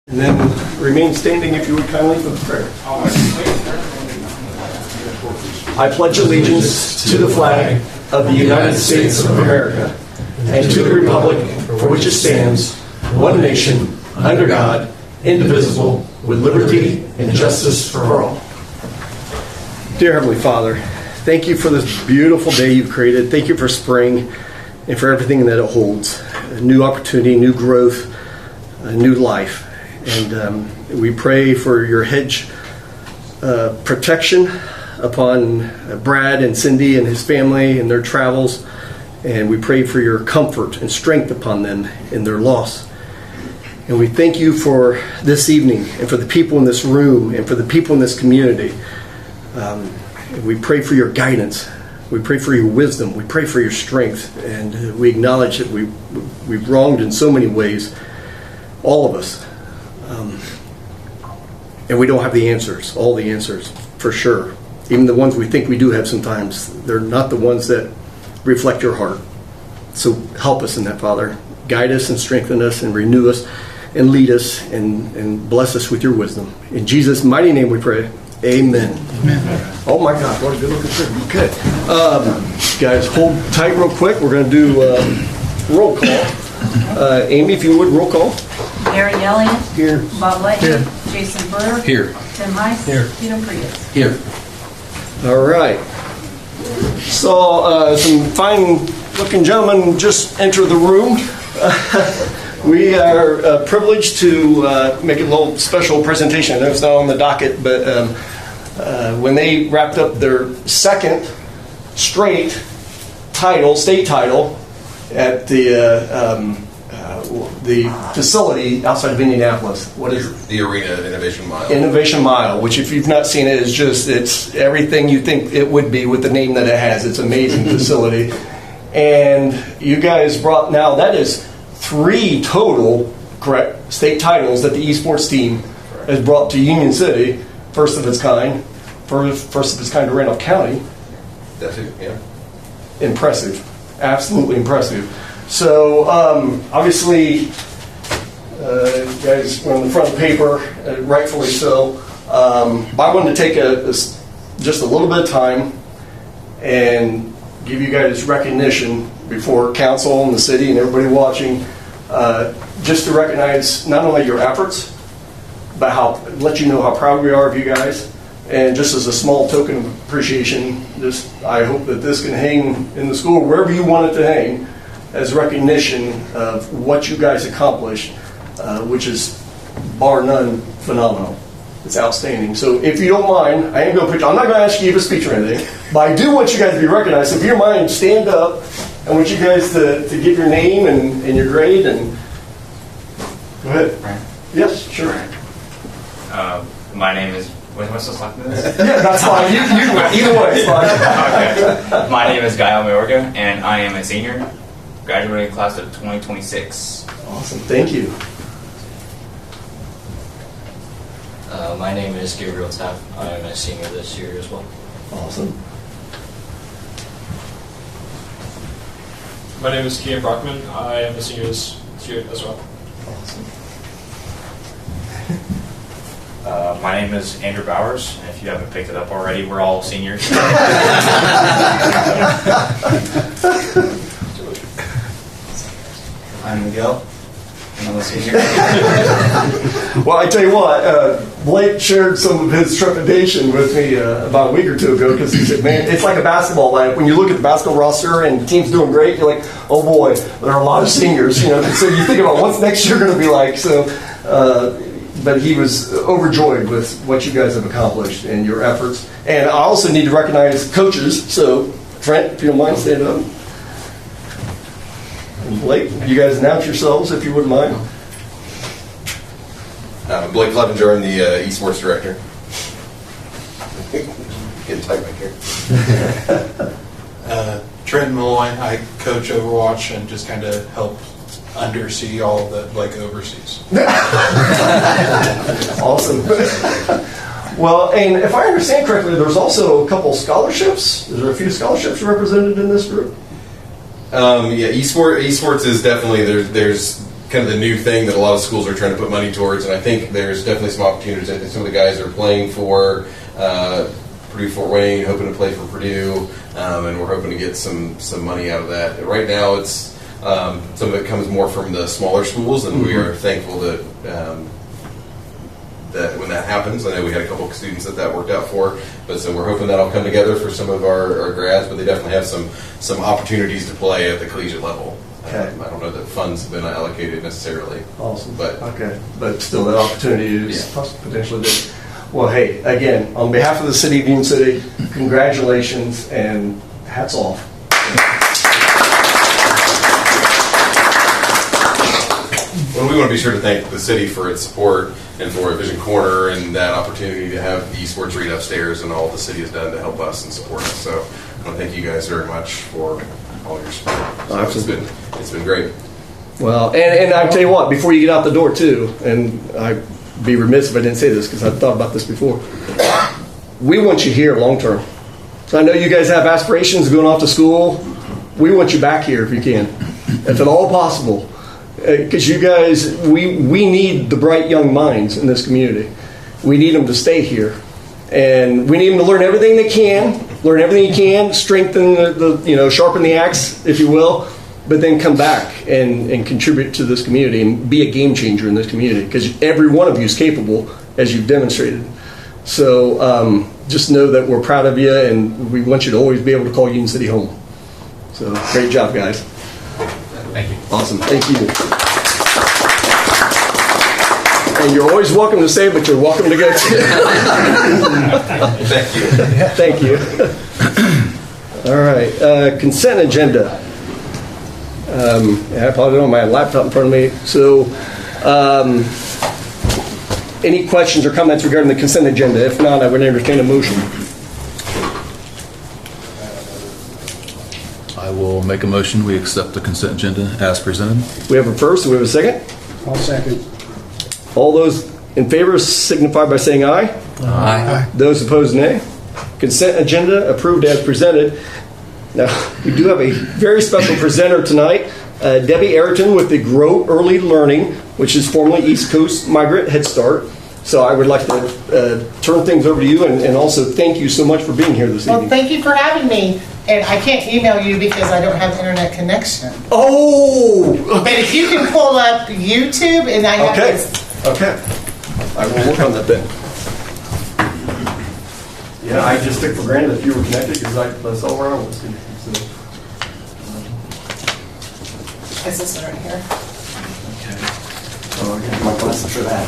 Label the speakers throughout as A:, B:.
A: And then remain standing if you would kindly for the prayer. I pledge allegiance to the flag of the United States of America and to the republic for which it stands, one nation, under God, indivisible, with liberty and justice for all. Dear Heavenly Father, thank you for this beautiful day you've created. Thank you for spring and for everything that it holds. A new opportunity, new growth, a new life. And we pray for your hedge protection upon Brad and Cindy and his family and their travels. And we pray for your comfort and strength upon them in their loss. And we thank you for this evening and for the people in this room and for the people in this community. We pray for your guidance. We pray for your wisdom. We pray for your strength. And we acknowledge that we've wronged in so many ways, all of us. And we don't have the answers, all the answers, for sure. Even the ones we think we do have sometimes, they're not the ones that reflect your heart. So help us in that, Father. Guide us and strengthen us and renew us and lead us and bless us with your wisdom. In Jesus' mighty name we pray. Amen. Amen. Oh my God, what a good looking shirt. Okay. Guys, hold tight real quick. We're going to do roll call. Amy, if you would, roll call.
B: Gary Elliott.
A: Here.
B: Bob Leahy.
A: Here.
B: Jason Brewer.
C: Here.
B: Tim Heiss.
C: Here.
B: Peter Prius.
C: Here.
A: All right. So some fine looking gentlemen just entered the room. We are privileged to make a little special presentation. I know it's not on the docket, but when they wrapped up their second straight title, state title, at the facility outside of Indianapolis. What is it?
C: The Arena Innovation Mile.
A: Innovation Mile, which if you've not seen it, is just, it's everything you think it would be with the name that it has. It's an amazing facility. And you guys brought, now that is 3 total, correct, state titles that the esports team has brought to Union City. First of its kind to Randolph County.
C: That's it, yeah.
A: Impressive. Absolutely impressive. So, obviously, guys were on the front of the paper, rightfully so. But I wanted to take just a little bit of time and give you guys recognition before council and the city and everybody watching, just to recognize not only your efforts, but let you know how proud we are of you guys. And just as a small token of appreciation, I hope that this can hang in the school wherever you want it to hang, as recognition of what you guys accomplished, which is bar none phenomenal. It's outstanding. So if you don't mind, I'm not going to ask you to give a speech or anything, but I do want you guys to be recognized. So if you don't mind, stand up. I want you guys to give your name and your grade. And go ahead.
D: Right.
A: Yes, sure.
D: Right. My name is... Wait, am I supposed to talk to this?
A: Yeah, that's fine. Either way, it's fine.
D: Okay. My name is Gael Mayorga, and I am a senior, graduating class of 2026.
A: Awesome. Thank you.
E: My name is Gabriel Taff. I am a senior this year as well.
A: Awesome.
F: My name is Kian Brockman. I am a senior this year as well.
A: Awesome.
G: My name is Andrew Bowers, and if you haven't picked it up already, we're all seniors.
D: I'm Miguel, and I'm a senior.
A: Well, I tell you what, Blake shared some of his trepidation with me about a week or two ago, because he said, man, it's like a basketball. Like when you look at the basketball roster and the team's doing great, you're like, oh boy, there are a lot of seniors. So you think about what's next year going to be like. So, but he was overjoyed with what you guys have accomplished and your efforts. And I also need to recognize coaches. So, Trent, if you don't mind, stand up. And Blake, you guys announce yourselves if you wouldn't mind.
C: Blake Clevenger, I'm the esports director. Getting tight back here.
H: Trent Malloy, I coach Overwatch and just kind of help undersee all that Blake oversees.
A: Awesome. Well, and if I understand correctly, there's also a couple scholarships. Is there a few scholarships represented in this group?
C: Yeah, esports is definitely there's kind of the new thing that a lot of schools are trying to put money towards, and I think there's definitely some opportunities. I think some of the guys are playing for Purdue Fort Wayne, hoping to play for Purdue, and we're hoping to get some money out of that. Right now, it's some of it comes more from the smaller schools, and we are thankful that that when that happens, I know we had a couple of students that worked out for, but so we're hoping that'll come together for some of our grads, but they definitely have some opportunities to play at the collegiate level.
A: Okay.
C: I don't know that funds have been allocated necessarily.
A: Awesome.
C: But
A: okay, but still, that opportunity is potentially big. Well, hey, again, on behalf of the city of Union City, congratulations and hats off.
C: Well, we want to be sure to thank the city for its support and for Vision Corner and that opportunity to have the esports read upstairs and all the city has done to help us and support us. So I want to thank you guys very much for all your support. So it's been great.
A: Well, and I tell you what, before you get out the door too, and I'd be remiss if I didn't say this because I've thought about this before. We want you here long term. So I know you guys have aspirations of going off to school. We want you back here if you can, if at all possible. Because you guys, we need the bright young minds in this community. We need them to stay here. And we need them to learn everything they can, strengthen sharpen the axe, if you will, but then come back and contribute to this community and be a game changer in this community. Because every one of you is capable, as you've demonstrated. So just know that we're proud of you, and we want you to always be able to call Union City home. So great job, guys.
G: Thank you.
A: Awesome. Thank you. And you're always welcome to stay, but you're welcome to go too.
C: Thank you.
A: Thank you. All right. Consent agenda. I probably don't have my laptop in front of me. So any questions or comments regarding the consent agenda? If not, I would entertain a motion.
I: I will make a motion. We accept the consent agenda as presented.
A: We have a first. Do we have a second?
J: I'll second.
A: All those in favor signify by saying aye.
I: Aye.
A: Those opposed, nay. Consent agenda approved as presented. Now, we do have a very special presenter tonight, Debbie Ayrton with the Grow Early Learning, which is formerly East Coast Migrant Head Start. So I would like to turn things over to you and also thank you so much for being here this
K: Well,
A: evening.
K: thank you for having me. And I can't email you because I don't have internet connection.
A: Oh!
K: But if you can pull up YouTube and I have this.
A: Okay. I will work on that then. Yeah, I just took for granted that you were connected because that's all where I was. So,
K: Is this one right here?
A: okay. Oh, I got my glasses for that.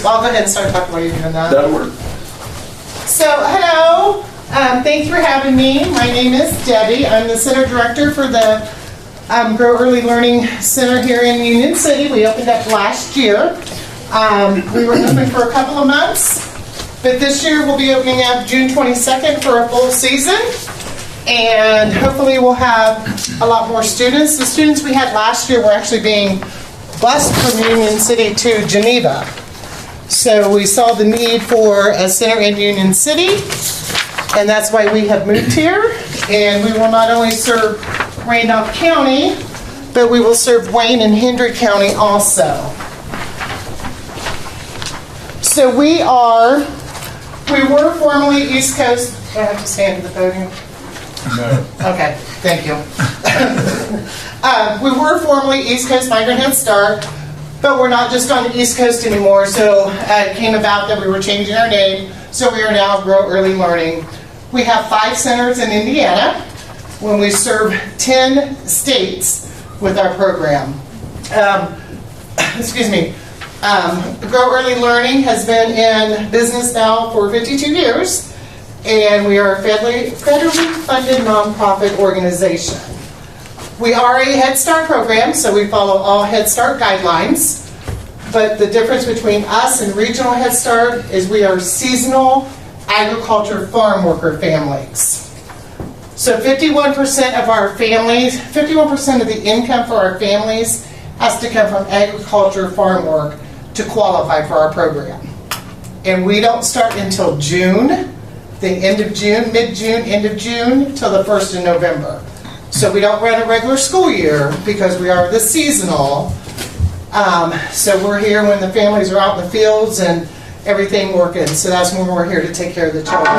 K: Well, I'll go ahead and start talking while you're doing that.
A: That'll work.
K: So, hello. Thanks for having me. My name is Debbie. I'm the Center Director for the Grow Early Learning Center here in Union City. We opened up last year. We were open for a couple of months, but this year we'll be opening up June 22nd for a full season, and hopefully we'll have a lot more students. The students we had last year were actually being bused from Union City to Geneva. So we saw the need for a center in Union City, and that's why we have moved here. And we will not only serve Randolph County, but we will serve Wayne and Hendry County also. So we were formerly East Coast. Do I have to stand at the podium? No. Okay, thank you. We were formerly East Coast Migrant Head Start, but we're not just on the East Coast anymore. So it came about that we were changing our name. So we are now Grow Early Learning. We have 5 centers in Indiana when we serve 10 states with our program. Excuse me. Grow Early Learning has been in business now for 52 years, and we are a federally funded nonprofit organization. We are a Head Start program, so we follow all Head Start guidelines, but the difference between us and regional Head Start is we are seasonal agriculture farm worker families. So 51% of our families, 51% of the income for our families has to come from agriculture farm work to qualify for our program. And we don't start until June, the end of June, mid-June, end of June, till the 1st of November. So we don't run a regular school year because we are the seasonal. So we're here when the families are out in the fields and everything working. So that's when we're here to take care of the children.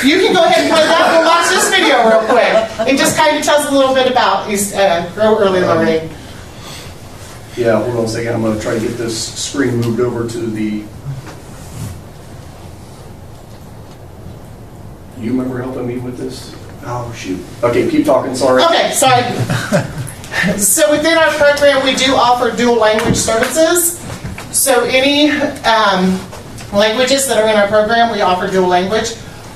K: You can go ahead and play that. We'll watch this video real quick. It just kind of tells a little bit about Grow Early Learning.
A: Yeah, hold on a second. I'm going to try to get this screen moved over to the... You remember helping me with this? Oh, shoot. Okay, keep talking. Sorry.
K: Okay, sorry. So within our program, we do offer dual language services. So any languages that are in our program, we offer dual language.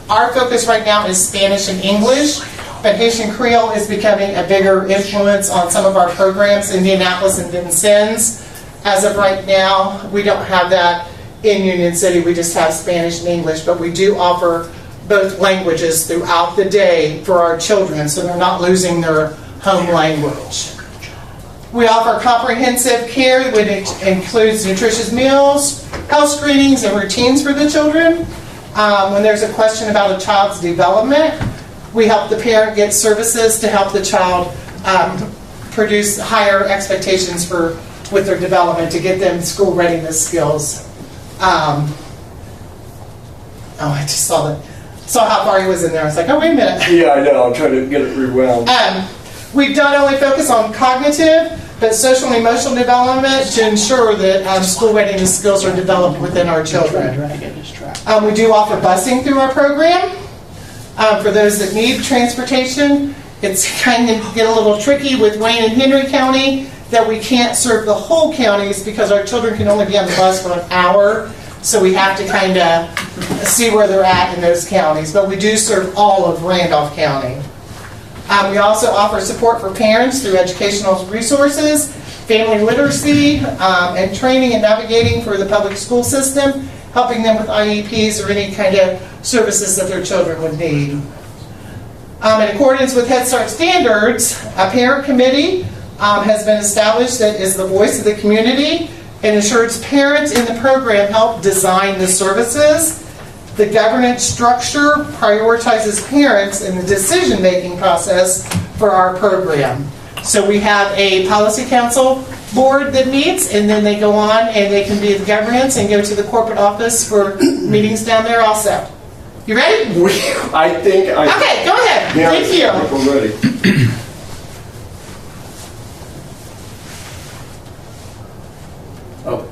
K: Our focus right now is Spanish and English, but Haitian Creole is becoming a bigger influence on some of our programs, Indianapolis and Vincennes. As of right now, we don't have that in Union City. We just have Spanish and English, but we do offer both languages throughout the day for our children, so they're not losing their home language. We offer comprehensive care, which includes nutritious meals, health screenings, and routines for the children. When there's a question about a child's development, we help the parent get services to help the child produce higher expectations with their development to get them school readiness skills. I just saw how far he was in there. I was like, oh, wait a minute.
A: Yeah, I know. I'm trying to get it rewound.
K: We don't only focus on cognitive, but social and emotional development to ensure that school readiness skills are developed within our children. We do offer busing through our program for those that need transportation. It's kind of get a little tricky with Wayne and Henry County that we can't serve the whole counties because our children can only be on the bus for an hour. So we have to kind of see where they're at in those counties. But we do serve all of Randolph County. We also offer support for parents through educational resources, family literacy, and training and navigating for the public school system, helping them with IEPs or any kind of services that their children would need. In accordance with Head Start standards, a parent committee has been established that is the voice of the community and ensures parents in the program help design the services. The governance structure prioritizes parents in the decision-making process for our program. So we have a policy council board that meets, and then they go on and they can be the governance and go to the corporate office for meetings down there also. You ready?
A: I think I...
K: Okay, go ahead.
A: Yeah,
K: Thank you.
A: I think I'm ready. Oh.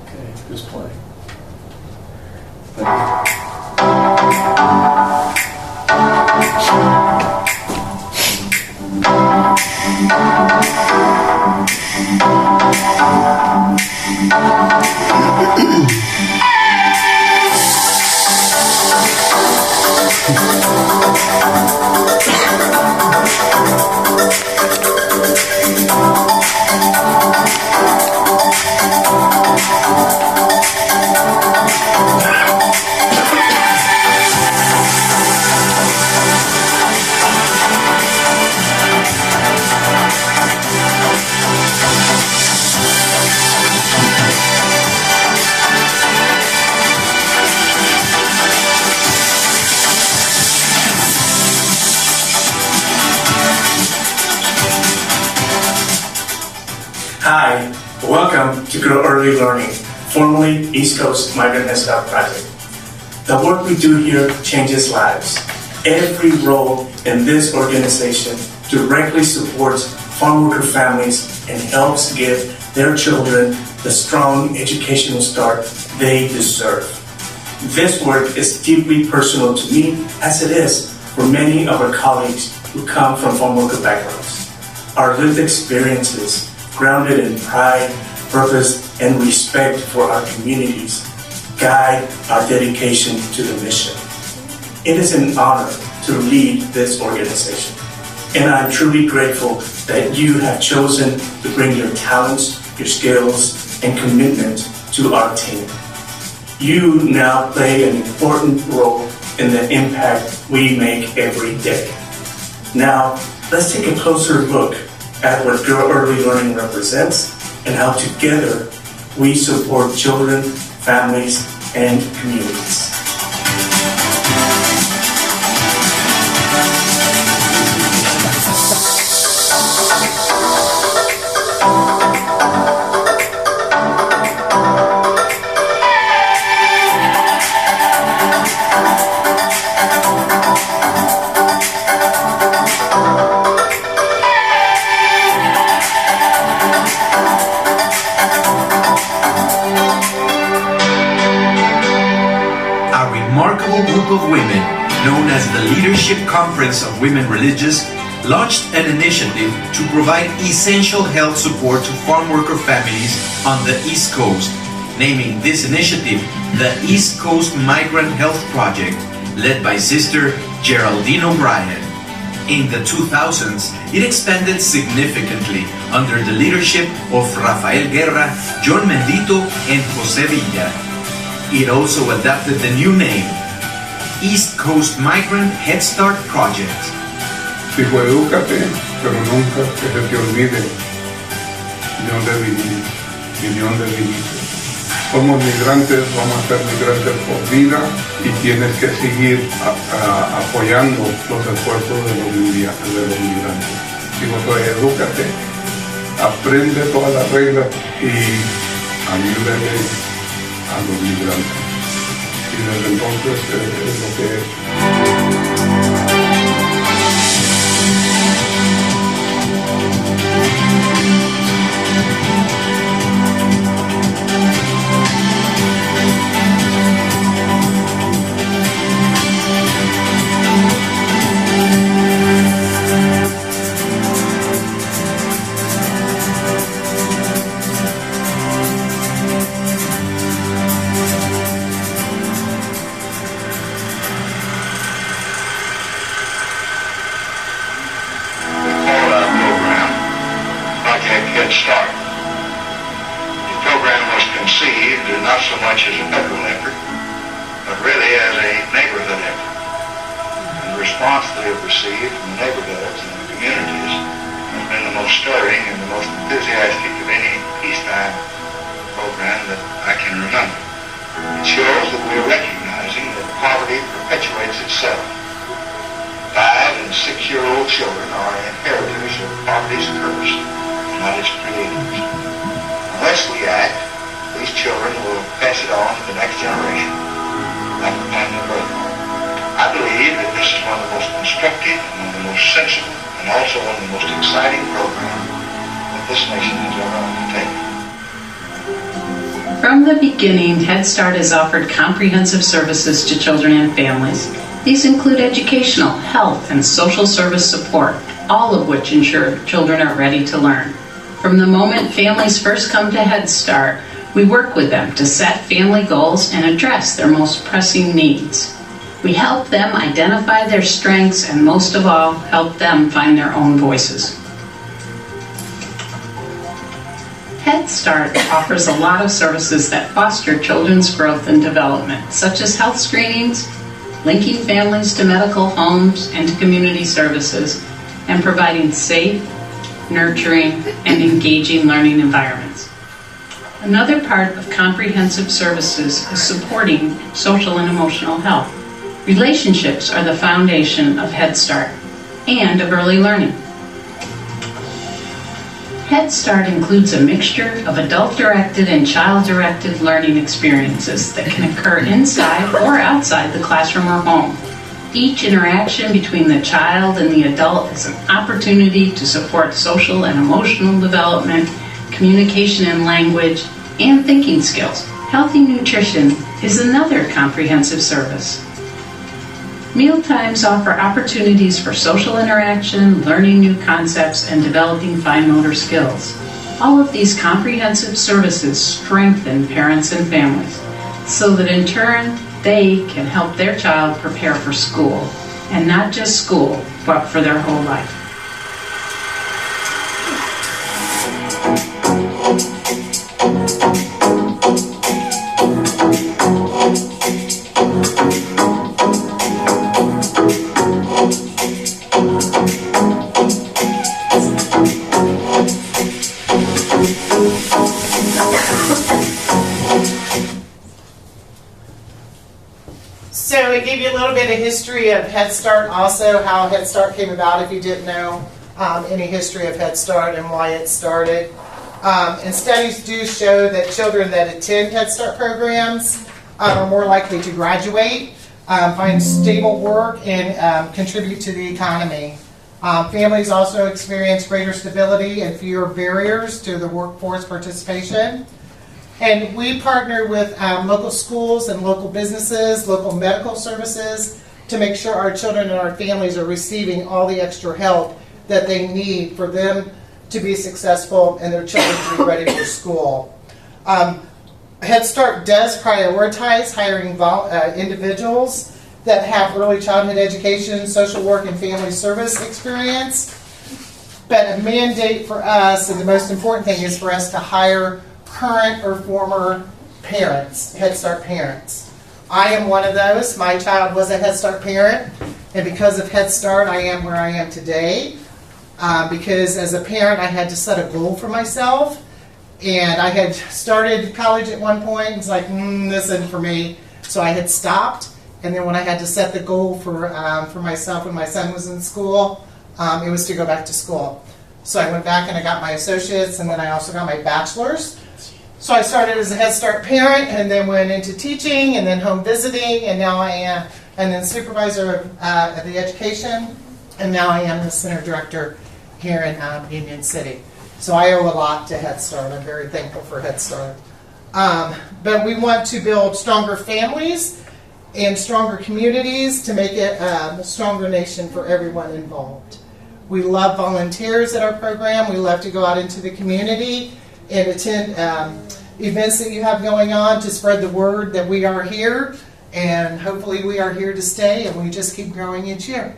A: Okay, just play.
J: Hi, welcome to Grow Early Learning, formerly East Coast Migrant and Scout Project. The work we do here changes lives. Every role in this organization directly supports farm worker families and helps give their children the strong educational start they deserve. This work is deeply personal to me, as it is for many of our colleagues who come from farm worker backgrounds. Our lived experiences, grounded in pride, purpose, and respect for our communities, guide our dedication to the mission. It is an honor to lead this organization, and I'm truly grateful that you have chosen to bring your talents, your skills, and commitment to our team. You now play an important role in the impact we make every day. Now, let's take a closer look at what Grow Early Learning represents and how together we support children, families, and communities.
L: remarkable group of women, known as the Leadership Conference of Women Religious, launched an initiative to provide essential health support to farm worker families on the East Coast, naming this initiative the East Coast Migrant Health Project, led by Sister Geraldine O'Brien. In the 2000s, it expanded significantly under the leadership of Rafael Guerra, John Mendito, and Jose Villa. It also adopted the new name, East Coast Migrant Head Start Project.
M: Dijo, edúcate, pero nunca que se te olvide de dónde viniste y de dónde viniste. Somos migrantes, vamos a ser migrantes por vida y tienes que seguir apoyando los esfuerzos de los migrantes. Digo, pues edúcate, aprende todas las reglas y ayúdale a los migrantes. Y desde entonces es lo que es.
N: K.I.S.S. start. The program was conceived not so much as a federal effort, but really as a neighborhood effort. And the response they have received from the neighborhoods and the communities has been the most stirring and the most enthusiastic of any peacetime program that I can remember. It shows that we are recognizing that poverty perpetuates itself. 5- and 6-year-old children are inheritors of poverty's curse, not its creators. Unless we act, these children will pass it on to the next generation, like the family birthmark. I believe that this is one of the most constructive and one of the most sensible and also one of the most exciting programs that this nation has ever undertaken.
B: From the beginning, Head Start has offered comprehensive services to children and families. These include educational, health, and social service support, all of which ensure children are ready to learn. From the moment families first come to Head Start, we work with them to set family goals and address their most pressing needs. We help them identify their strengths and, most of all, help them find their own voices. Head Start offers a lot of services that foster children's growth and development, such as health screenings, linking families to medical homes and to community services, and providing safe, nurturing, and engaging learning environments. Another part of comprehensive services is supporting social and emotional health. Relationships are the foundation of Head Start and of early learning. Head Start includes a mixture of adult-directed and child-directed learning experiences that can occur inside or outside the classroom or home. Each interaction between the child and the adult is an opportunity to support social and emotional development, communication and language, and thinking skills. Healthy nutrition is another comprehensive service. Mealtimes offer opportunities for social interaction, learning new concepts, and developing fine motor skills. All of these comprehensive services strengthen parents and families so that in turn they can help their child prepare for school, and not just school, but for their whole life.
K: So it gave you a little bit of history of Head Start, also how Head Start came about if you didn't know any history of Head Start and why it started. And studies do show that children that attend Head Start programs are more likely to graduate, find stable work, and contribute to the economy. Families also experience greater stability and fewer barriers to the workforce participation. And we partner with local schools and local businesses, local medical services, to make sure our children and our families are receiving all the extra help that they need for them to be successful and their children to be ready for school. Head Start does prioritize hiring individuals that have early childhood education, social work, and family service experience. But a mandate for us, and the most important thing, is for us to hire current or former parents, Head Start parents. I am one of those. My child was a Head Start parent, and because of Head Start, I am where I am today. Because as a parent, I had to set a goal for myself, and I had started college at one point, and it's like, this isn't for me, so I had stopped. And then when I had to set the goal for myself when my son was in school, it was to go back to school. So I went back and I got my associates, and then I also got my bachelor's. So I started as a Head Start parent, and then went into teaching, and then home visiting, and now I am, and then supervisor of the education, and now I am the center director here in Union City. So I owe a lot to Head Start. I'm very thankful for Head Start. But we want to build stronger families and stronger communities to make it a stronger nation for everyone involved. We love volunteers at our program. We love to go out into the community and attend events that you have going on to spread the word that we are here, and hopefully we are here to stay, and we just keep growing each year.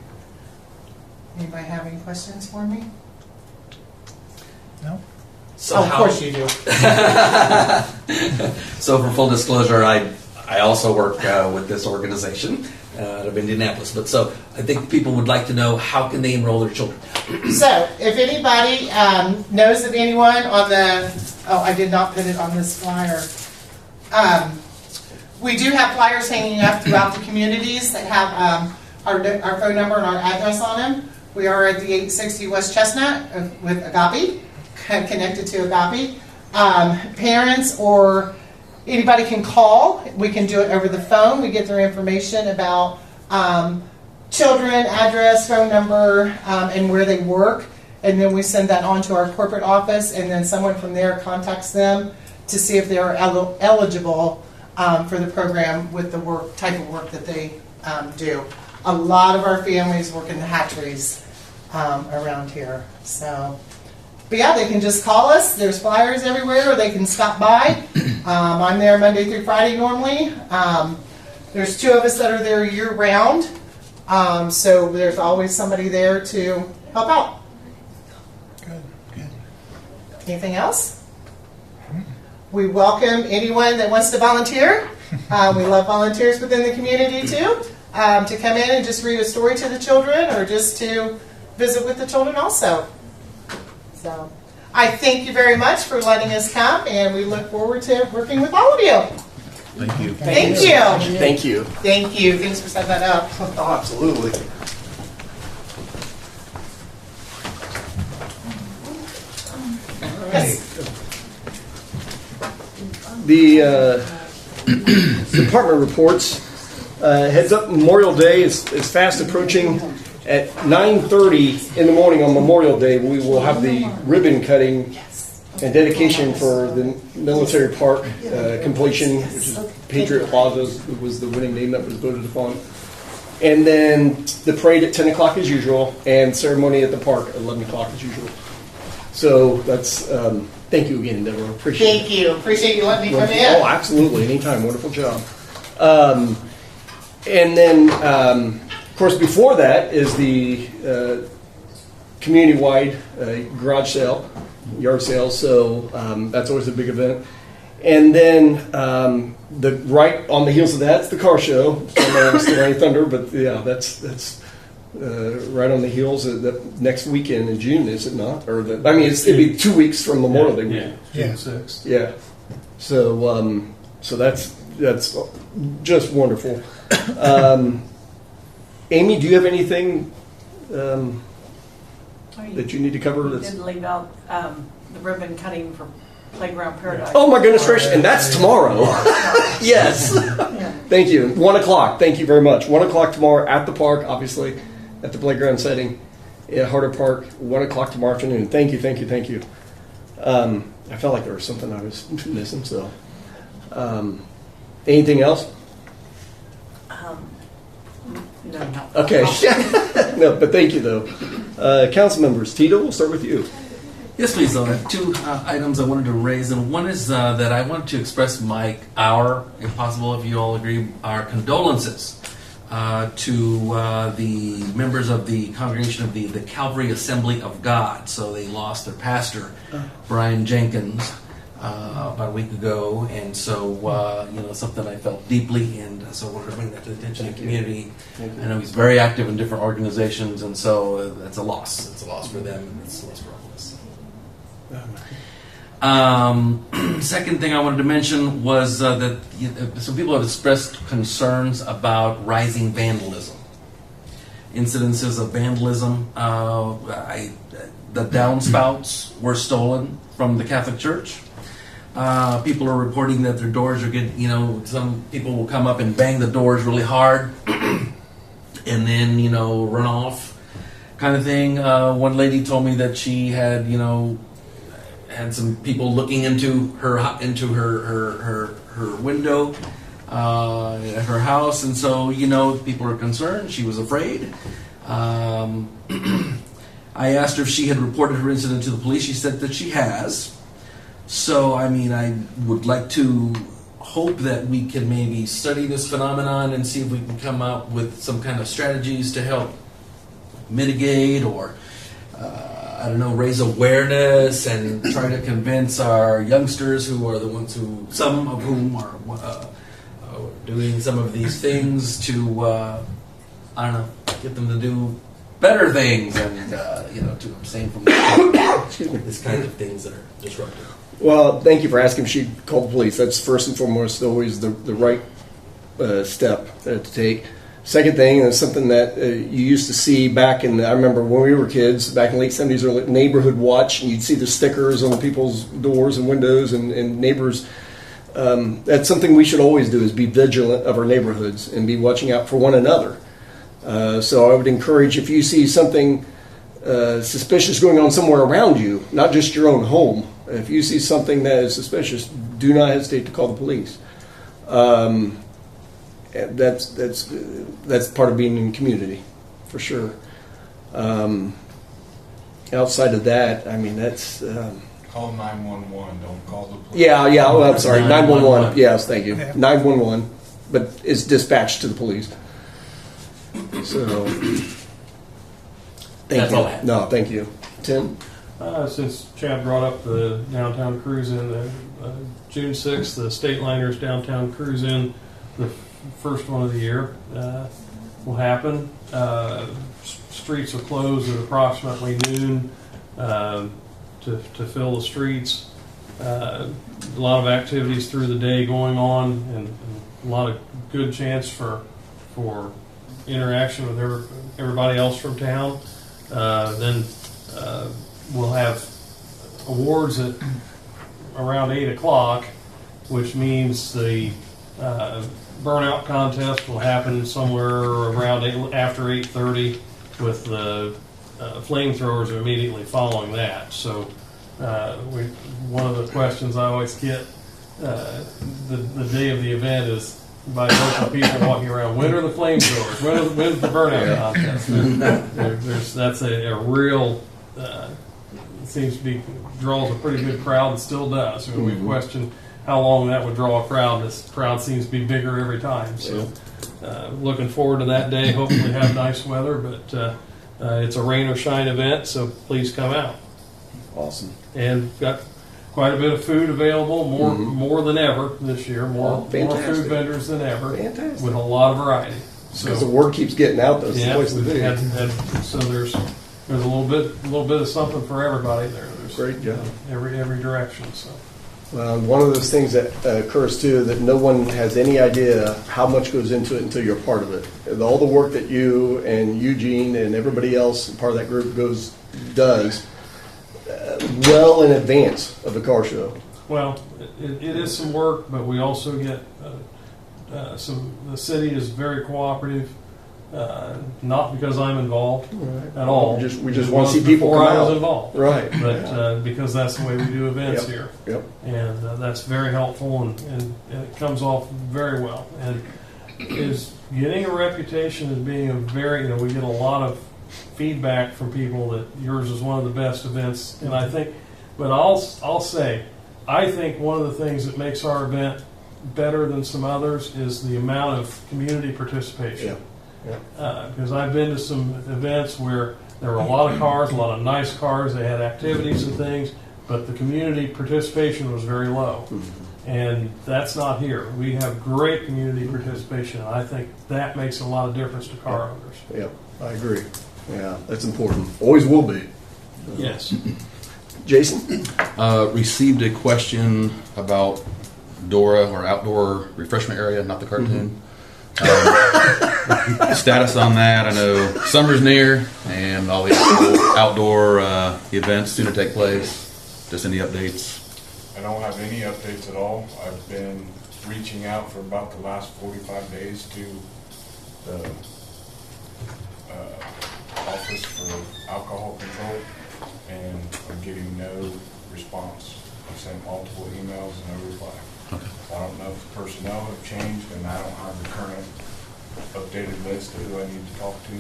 K: Anybody have any questions for me? No?
O: So
K: of course you do.
O: So for full disclosure, I also work with this organization out of Indianapolis. But so I think people would like to know, how can they enroll their children?
K: So if anybody knows of anyone on the, I did not put it on this flyer. We do have flyers hanging up throughout the communities that have our phone number and our address on them. We are at the 860 West Chestnut with Agape, connected to Agape. Parents or anybody can call. We can do it over the phone. We get their information about children, address, phone number, and where they work. And then we send that on to our corporate office, and then someone from there contacts them to see if they are eligible for the program with the type of work that they do. A lot of our families work in the hatcheries around here. So, but yeah, they can just call us. There's flyers everywhere, or they can stop by. I'm there Monday through Friday normally. There's two of us that are there year-round, so there's always somebody there to help out. Good. Anything else? We welcome anyone that wants to volunteer. We love volunteers within the community too, to come in and just read a story to the children, or just to visit with the children also. So I thank you very much for letting us come, and we look forward to working with all of you.
I: Thank you.
K: Thank you.
A: Thank you.
K: Thank you. Thanks for setting that up.
A: Oh, absolutely.
K: Yes.
A: The department reports. Heads up, Memorial Day is fast approaching. At 9:30 in the morning on Memorial Day, we will have the ribbon cutting and dedication for the military park completion, which is Patriot Plaza was the winning name that was voted upon. And then the parade at 10 o'clock as usual, and ceremony at the park at 11 o'clock as usual. So that's, thank you again, Deborah. Appreciate it.
K: Thank you. Appreciate you letting me come in.
A: Oh, absolutely. Anytime. Wonderful job. And then, of course, before that is the community-wide garage sale, yard sale. So that's always a big event. And then right on the heels of that's the car show. Still any thunder, but yeah, that's right on the heels of the next weekend in June, is it not? Or it'd be 2 weeks from Memorial Day weekend.
M: June 6th.
A: Yeah. So so that's just wonderful. Amy, do you have anything that you need to cover?
P: You did leave out the ribbon cutting for Playground Paradise.
A: Oh my goodness gracious! And that's tomorrow. Yes.
P: Yeah.
A: Thank you. 1 o'clock. Thank you very much. 1 o'clock tomorrow at the park, obviously, at the playground setting at Harder Park. 1 o'clock tomorrow afternoon. Thank you. I felt like there was something I was missing. So Anything else?
P: No.
A: Okay. No, but thank you, though. Council members, Tito, we'll start with you.
O: Yes, please. Two items I wanted to raise, and one is that I wanted to express if possible, if you all agree, our condolences to the members of the congregation of the Calvary Assembly of God. So they lost their pastor, Brian Jenkins, about a week ago, and so something I felt deeply, and so I wanted to bring that to the attention of the community. I know he's very active in different organizations, and so that's a loss. It's a loss for them, and it's a loss for all of us. Second thing I wanted to mention was that some people have expressed concerns about rising vandalism. Incidences of vandalism. The downspouts were stolen from the Catholic Church. People are reporting that their doors are getting, some people will come up and bang the doors really hard and then, run off kind of thing. One lady told me that she had, had some people looking into her window at her house, and so people are concerned. She was afraid. I asked her if she had reported her incident to the police. She said that she has. So I would like to hope that we can maybe study this phenomenon and see if we can come up with some kind of strategies to help mitigate or raise awareness and try to convince our youngsters, who are the ones some of whom are doing some of these things, to get them to do better things and to abstain from this kind of things that are disruptive.
A: Well, thank you for asking if she called the police. That's first and foremost always the right step to take. Second thing, and something that you used to see back I remember when we were kids, back in the late 70s, or neighborhood watch, and you'd see the stickers on people's doors and windows and neighbors. That's something we should always do, is be vigilant of our neighborhoods and be watching out for one another. So I would encourage, if you see something suspicious going on somewhere around you, not just your own home, if you see something that is suspicious, do not hesitate to call the police. That's part of being in community, for sure. Outside of that, that's...
H: Call 911, don't call the police.
A: Yeah, I'm sorry, 911. Yes, thank you. 911, but it's dispatched to the police. So, thank you. No, thank you. Tim?
F: Since Chad brought up the downtown cruise-in, June 6th, the State Liners downtown cruise-in, the first one of the year, will happen. Streets will close at approximately noon to fill the streets. A lot of activities through the day going on, and a lot of good chance for interaction with everybody else from town. Then we'll have awards at around 8 o'clock, which means the burnout contest will happen somewhere around after 8:30, with the flamethrowers immediately following that. So one of the questions I always get the day of the event is by local people walking around, when are the flamethrowers? When's the burnout contest? That's a real, seems to be, draws a pretty good crowd, and still does. We question how long that would draw a crowd. This crowd seems to be bigger every time. So looking forward to that day. Hopefully have nice weather, but it's a rain or shine event, so please come out.
A: Awesome.
F: And got quite a bit of food available, more than ever this year. More food vendors than ever. Fantastic. With a lot of variety.
A: Because the word keeps getting out, though.
F: Yeah, so there's a little bit of something for everybody there. There's
A: great job.
F: Every direction. So.
A: Well, one of those things that occurs too, that no one has any idea how much goes into it until you're part of it. All the work that you and Eugene and everybody else, part of that group, does well in advance of the car show.
F: Well, it is some work, but we also get the city is very cooperative. Not because I'm involved at all.
A: We just want to see people
F: before
A: come
F: I was
A: out.
F: involved.
A: Right.
F: But because that's the way we do events
A: Yep.
F: here.
A: Yep.
F: And that's very helpful, and it comes off very well. And is getting a reputation as being a very, we get a lot of feedback from people that yours is one of the best events. And I think, but I'll say, I think one of the things that makes our event better than some others is the amount of community participation. Because I've been to some events where there were a lot of cars, a lot of nice cars, they had activities and things, but the community participation was very low. And that's not here. We have great community participation. I think that makes a lot of difference to car owners.
A: Yep, I agree. Yeah, that's important. Always will be.
F: Yes.
A: Jason?
I: Received a question about Dora, or outdoor refreshment area, not the cartoon. Status on that. I know summer's near and all the outdoor events soon to take place. Just any updates?
Q: I don't have any updates at all. I've been reaching out for about the last 45 days to the Office for Alcohol Control, and I'm getting no response. I've sent multiple emails and no reply.
I: Okay.
Q: I don't know if the personnel have changed, and I don't have the current updated list of who I need to talk to.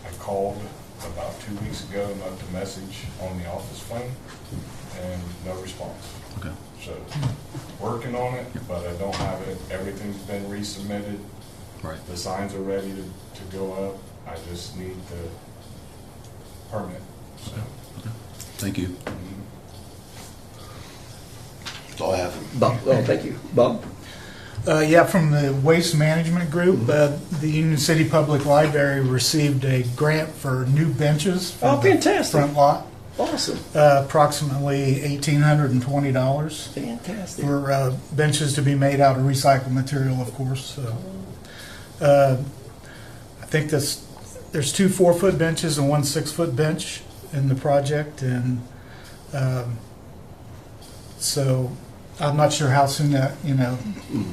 Q: I called about 2 weeks ago and left a message on the office phone, and no response.
I: Okay.
Q: So, working on it, but I don't have it. Everything's been resubmitted.
I: Right.
Q: The signs are ready to go up. I just need the permit. So.
I: Okay. Thank you.
A: That's all I have. Bob. Oh, thank you. Bob?
R: Yeah, from the Waste Management Group, the Union City Public Library received a grant for new benches for the
A: fantastic.
R: front lot.
A: Awesome.
R: Approximately $1,820.
A: Fantastic.
R: For benches to be made out of recycled material, of course. I think there's 2 4-foot benches and 1 6-foot bench in the project, and so I'm not sure how soon that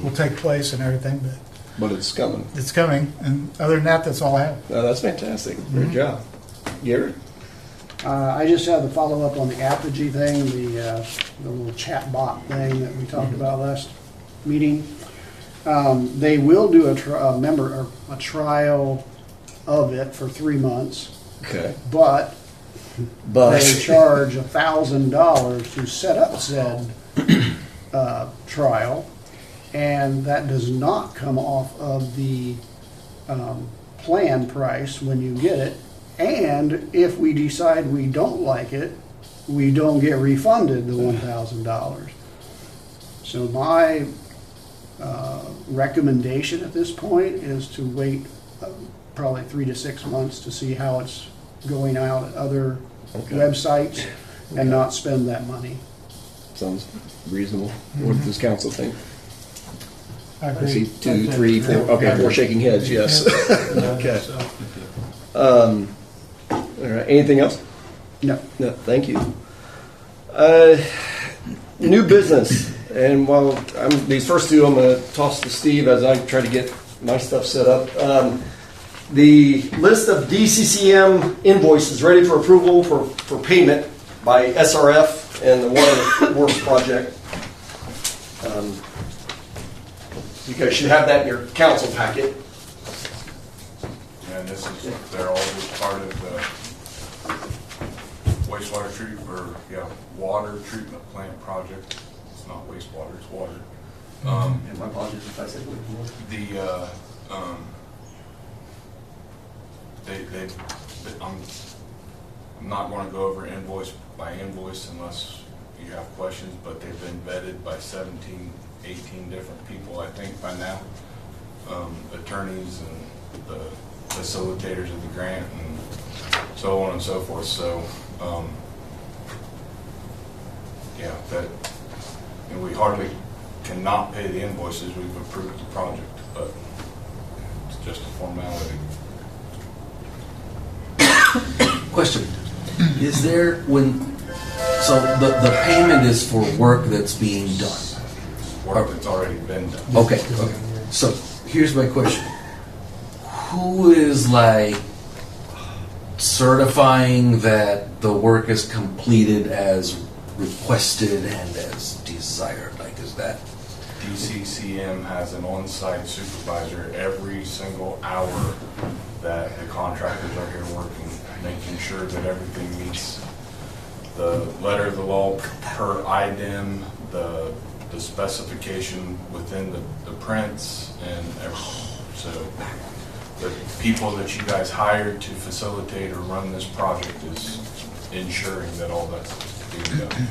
R: will take place and everything,
A: but it's coming.
R: It's coming, and other than that, that's all I have.
A: That's fantastic. Great job, Garrett.
S: I just have the follow up on the Apogee thing, the little chat bot thing that we talked about last meeting. They will do a trial of it for 3 months.
A: Okay.
S: But they charge $1,000 to set up said trial, and that does not come off of the plan price when you get it. And if we decide we don't like it, we don't get refunded the $1,000. So my recommendation at this point is to wait probably 3 to 6 months to see how it's going out at other websites and not spend that money.
A: Sounds reasonable. What does council think?
R: I agree.
A: I see 2, 3, 4. Okay, 4 shaking heads. Yes. Okay. All right. Anything else?
S: No.
A: No. Thank you. New business. And while these first 2, I'm going to toss to Steve as I try to get my stuff set up. The list of DCCM invoices ready for approval for payment by SRF and the Water Works project. You guys should have that in your council packet.
Q: And they're all part of the wastewater water treatment plant project. It's not wastewater, it's water.
A: And my apologies if I said wastewater.
Q: I'm not going to go over invoice by invoice unless you have questions, but they've been vetted by 17, 18 different people, I think, by now. Attorneys and the facilitators of the grant and so on and so forth. So, we hardly cannot pay the invoices. We've approved the project, but it's just a formality.
O: Question: is there so the payment is for work that's being done?
Q: Work that's already been done.
O: Okay. So here's my question: who is like certifying that the work is completed as requested and as desired? Like, is that?
Q: DCCM has an on-site supervisor every single hour that the contractors are here working, making sure that everything meets the letter of the law per IDEM, the specification within the prints and everything. So the people that you guys hired to facilitate or run this project is ensuring that all that's being done.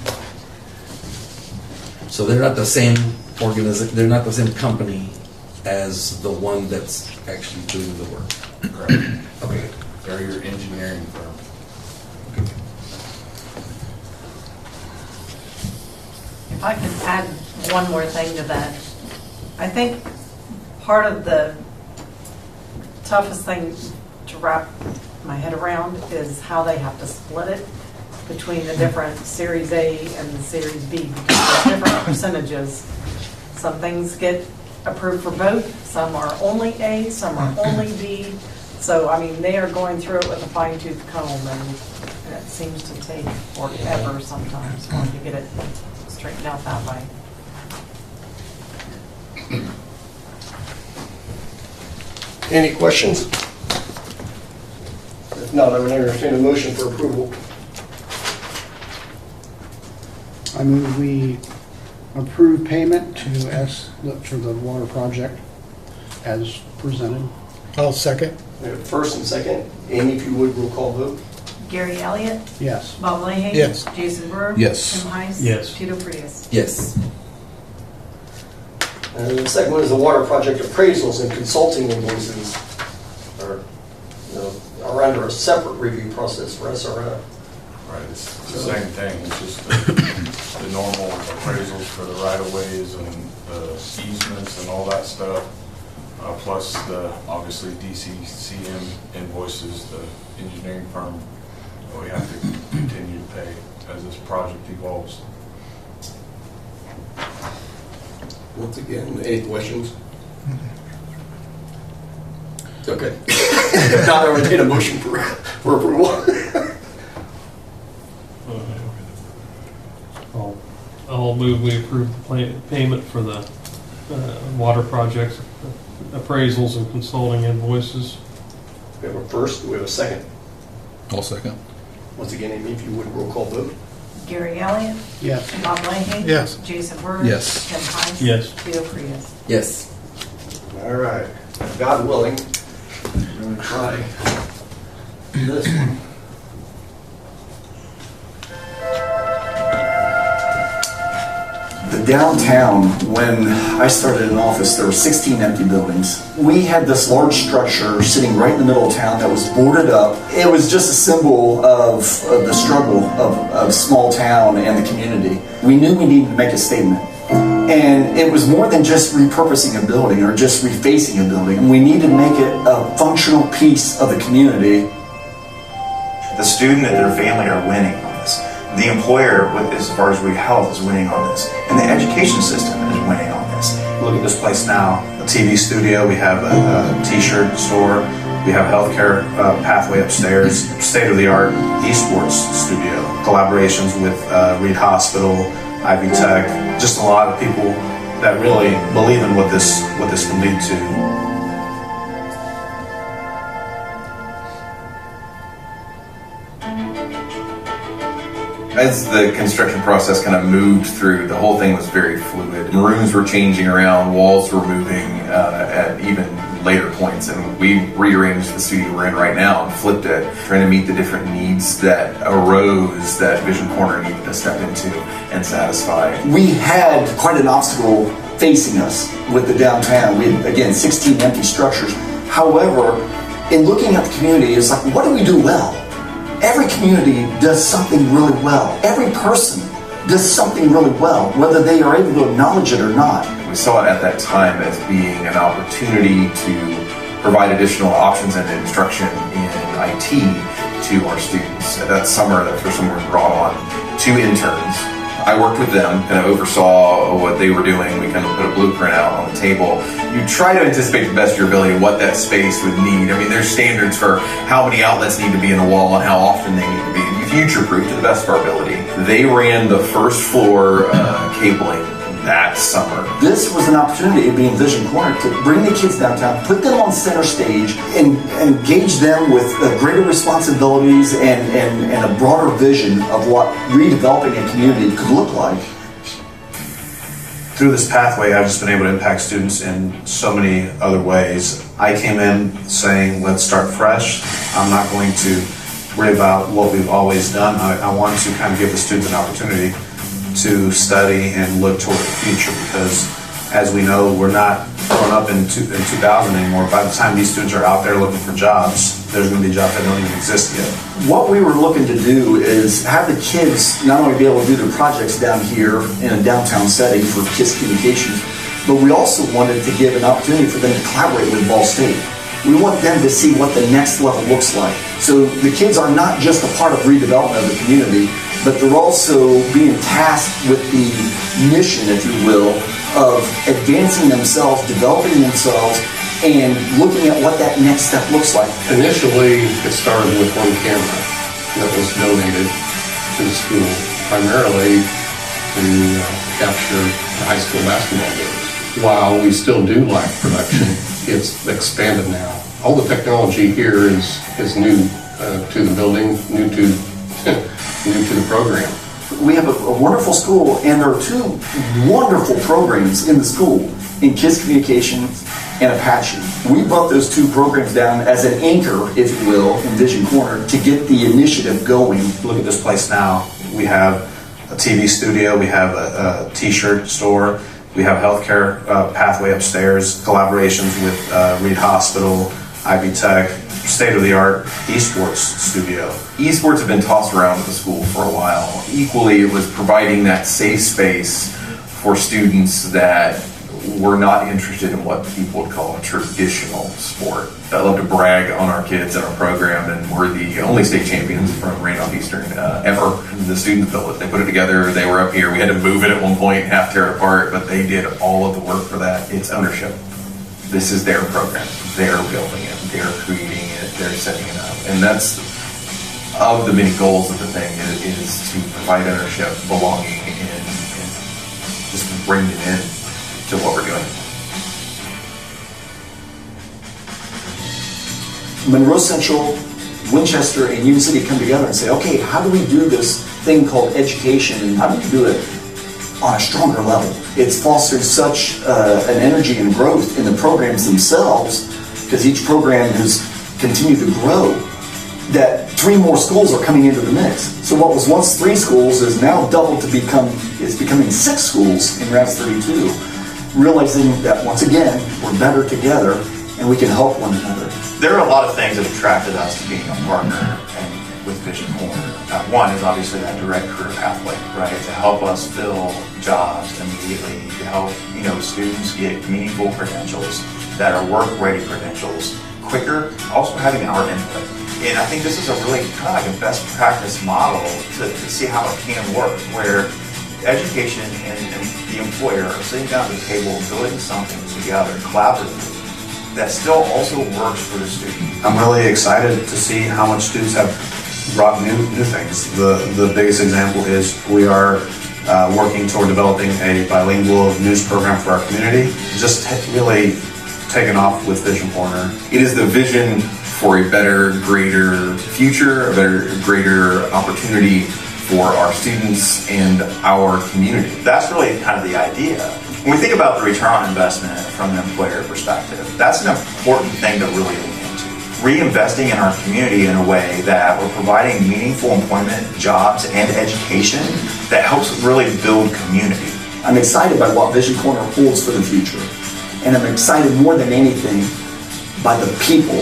O: So they're not the same organization, they're not the same company as the one that's actually doing the work.
Q: Correct.
O: Okay.
Q: They're your engineering firm.
P: If I could add one more thing to that, I think part of the toughest thing to wrap my head around is how they have to split it between the different Series A and the Series B, because there's different percentages. Some things get approved for both, some are only A, some are only B. So, I mean, they are going through it with a fine-tooth comb, and it seems to take forever sometimes to get it straightened out that way.
A: Any questions? If not, I would entertain a motion for approval.
S: I move we approve payment to S for the water project as presented.
R: I'll second.
A: We have first and second. Amy, if you would, roll call vote.
P: Gary Elliott?
S: Yes.
P: Bob Leahy?
R: Yes.
P: Jason Brewer?
I: Yes.
P: Tim Heiss?
F: Yes.
P: Tito Frias?
O: Yes.
A: And the second one is the water project appraisals and consulting invoices are under a separate review process for SRF.
Q: Right, it's the same thing. It's just the normal appraisals for the right-of-ways and the easements and all that stuff, plus the obviously DCCM invoices, the engineering firm that we have to continue to pay as this project evolves.
A: Once again, any questions? Okay. If not, I would entertain a motion for approval.
F: I'll move we approve the payment for the water projects, appraisals and consulting invoices.
A: We have a first, we have a second.
I: I'll second.
A: Once again, Amy, if you would, roll call vote.
P: Gary Elliott?
S: Yes.
P: Bob Leahy?
R: Yes.
P: Jason Brewer?
I: Yes.
P: Tim Heiss?
F: Yes.
P: Tito Frias?
O: Yes.
A: All right. God willing, we're going to try this one.
T: The downtown, when I started in office, there were 16 empty buildings. We had this large structure sitting right in the middle of town that was boarded up. It was just a symbol of the struggle of small town and the community. We knew we needed to make a statement. And it was more than just repurposing a building or just refacing a building. We needed to make it a functional piece of the community.
U: The student and their family are winning on this. The employer, as far as health, is winning on this. And the education system is winning on this. Look at this place now, a TV studio, we have a t-shirt store, we have a healthcare pathway upstairs, state-of-the-art esports studio, collaborations with Reed Hospital, Ivy Tech, just a lot of people that really believe in what this can lead to.
C: As the construction process kind of moved through, the whole thing was very fluid. Rooms were changing around, walls were moving at even later points, and we rearranged the studio we're in right now and flipped it, trying to meet the different needs that arose that Vision Corner needed to step into and satisfy.
T: We had quite an obstacle facing us with the downtown. We had, again, 16 empty structures. However, in looking at the community, it's like, what do we do well? Every community does something really well. Every person does something really well, whether they are able to acknowledge it or not.
C: We saw it at that time as being an opportunity to provide additional options and instruction in IT to our students. That summer, that first summer, we brought on 2 interns.
U: I worked with them, kind of oversaw what they were doing. We kind of put a blueprint out on the table. You try to anticipate the best of your ability what that space would need. I mean, there's standards for how many outlets need to be in the wall and how often they need to be future-proof to the best of our ability. They ran the first floor cabling that summer.
T: This was an opportunity to be in Vision Corner to bring the kids downtown, put them on center stage, and engage them with greater responsibilities and a broader vision of what redeveloping a community could look like.
U: Through this pathway, I've just been able to impact students in so many other ways. I came in saying, let's start fresh. I'm not going to worry about what we've always done. I want to kind of give the students an opportunity to study and look toward the future, because as we know, we're not growing up in 2000 anymore. By the time these students are out there looking for jobs, there's going to be jobs that don't even exist yet.
T: What we were looking to do is have the kids not only be able to do their projects down here in a downtown setting for K.I.S.S Communications, but we also wanted to give an opportunity for them to collaborate with Ball State. We want them to see what the next level looks like. So the kids are not just a part of redevelopment of the community, but they're also being tasked with the mission, if you will, of advancing themselves, developing themselves, and looking at what that next step looks like.
E: Initially, it started with one camera that was donated to the school, primarily to capture the high school basketball games. While we still do live production, it's expanded now. All the technology here is new to the building, new to the program.
T: We have a wonderful school, and there are two wonderful programs in the school, in K.I.S.S Communications and Apache. We brought those two programs down as an anchor, if you will, in Vision Corner to get the initiative going.
U: Look at this place now. We have a TV studio, we have a t-shirt store, we have healthcare pathway upstairs, collaborations with Reed Hospital, Ivy Tech, state-of-the-art esports studio. Esports have been tossed around at the school for a while. Equally, it was providing that safe space for students that were not interested in what people would call a traditional sport. I love to brag on our kids and our program, and we're the only state champions from Randolph Eastern ever. The students built it. They put it together. They were up here. We had to move it at one point, half tear it apart, but they did all of the work for that. It's ownership. This is their program. They're building it. They're creating it. They're setting it up. And that's of the many goals of the thing is to provide ownership, belonging, and just bring it in to what we're doing.
T: Monroe Central, Winchester, and Union City come together and say, okay, how do we do this thing called education, and how do we do it on a stronger level? It's fostered such an energy and growth in the programs themselves, because each program has continued to grow, that 3 more schools are coming into the mix. So what was once 3 schools is now doubled to becoming 6 schools in Routes 32, realizing that once again, we're better together and we can help one another.
U: There are a lot of things that attracted us to being a partner with Vision Corner. One is obviously that direct career pathway, right? To help us fill jobs immediately, to help students get meaningful credentials that are work-ready credentials quicker, also having our input. And I think this is a really kind of like a best practice model to see how it can work, where education and the employer are sitting down at the table building something together collaboratively that still also works for the student. I'm really excited to see how much students have brought new things. The biggest example is we are working toward developing a bilingual news program for our community. Just really taken off with Vision Corner. It is the vision for a better, greater future, a better, greater opportunity for our students and our community. That's really kind of the idea. When we think about the return on investment from the employer perspective, that's an important thing to really lean into. Reinvesting in our community in a way that we're providing meaningful employment, jobs, and education that helps really build community.
T: I'm excited by what Vision Corner holds for the future. And I'm excited more than anything by the people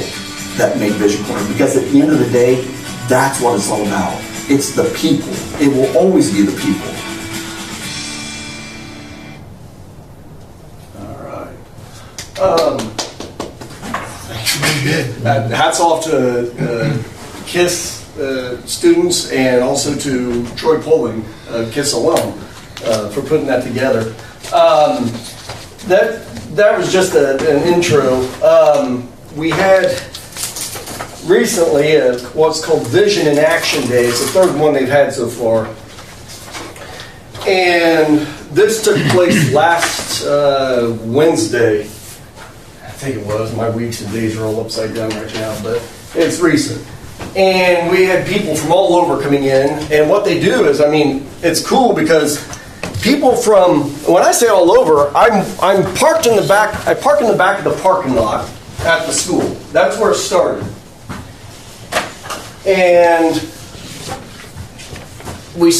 T: that make Vision Corner, because at the end of the day, that's what it's all about. It's the people. It will always be the people.
A: Hats off to K.I.S.S students and also to Troy Poling, K.I.S.S alum, for putting that together. That was just an intro. We had recently what's called Vision in Action Day. It's the third one they've had so far. And this took place last Wednesday. I think it was. My weeks and days are all upside down right now, but it's recent. And we had people from all over coming in. And what they do is, I mean, it's cool because people from, when I say all over, I'm parked in the back. I park in the back of the parking lot at the school. That's where it started. And we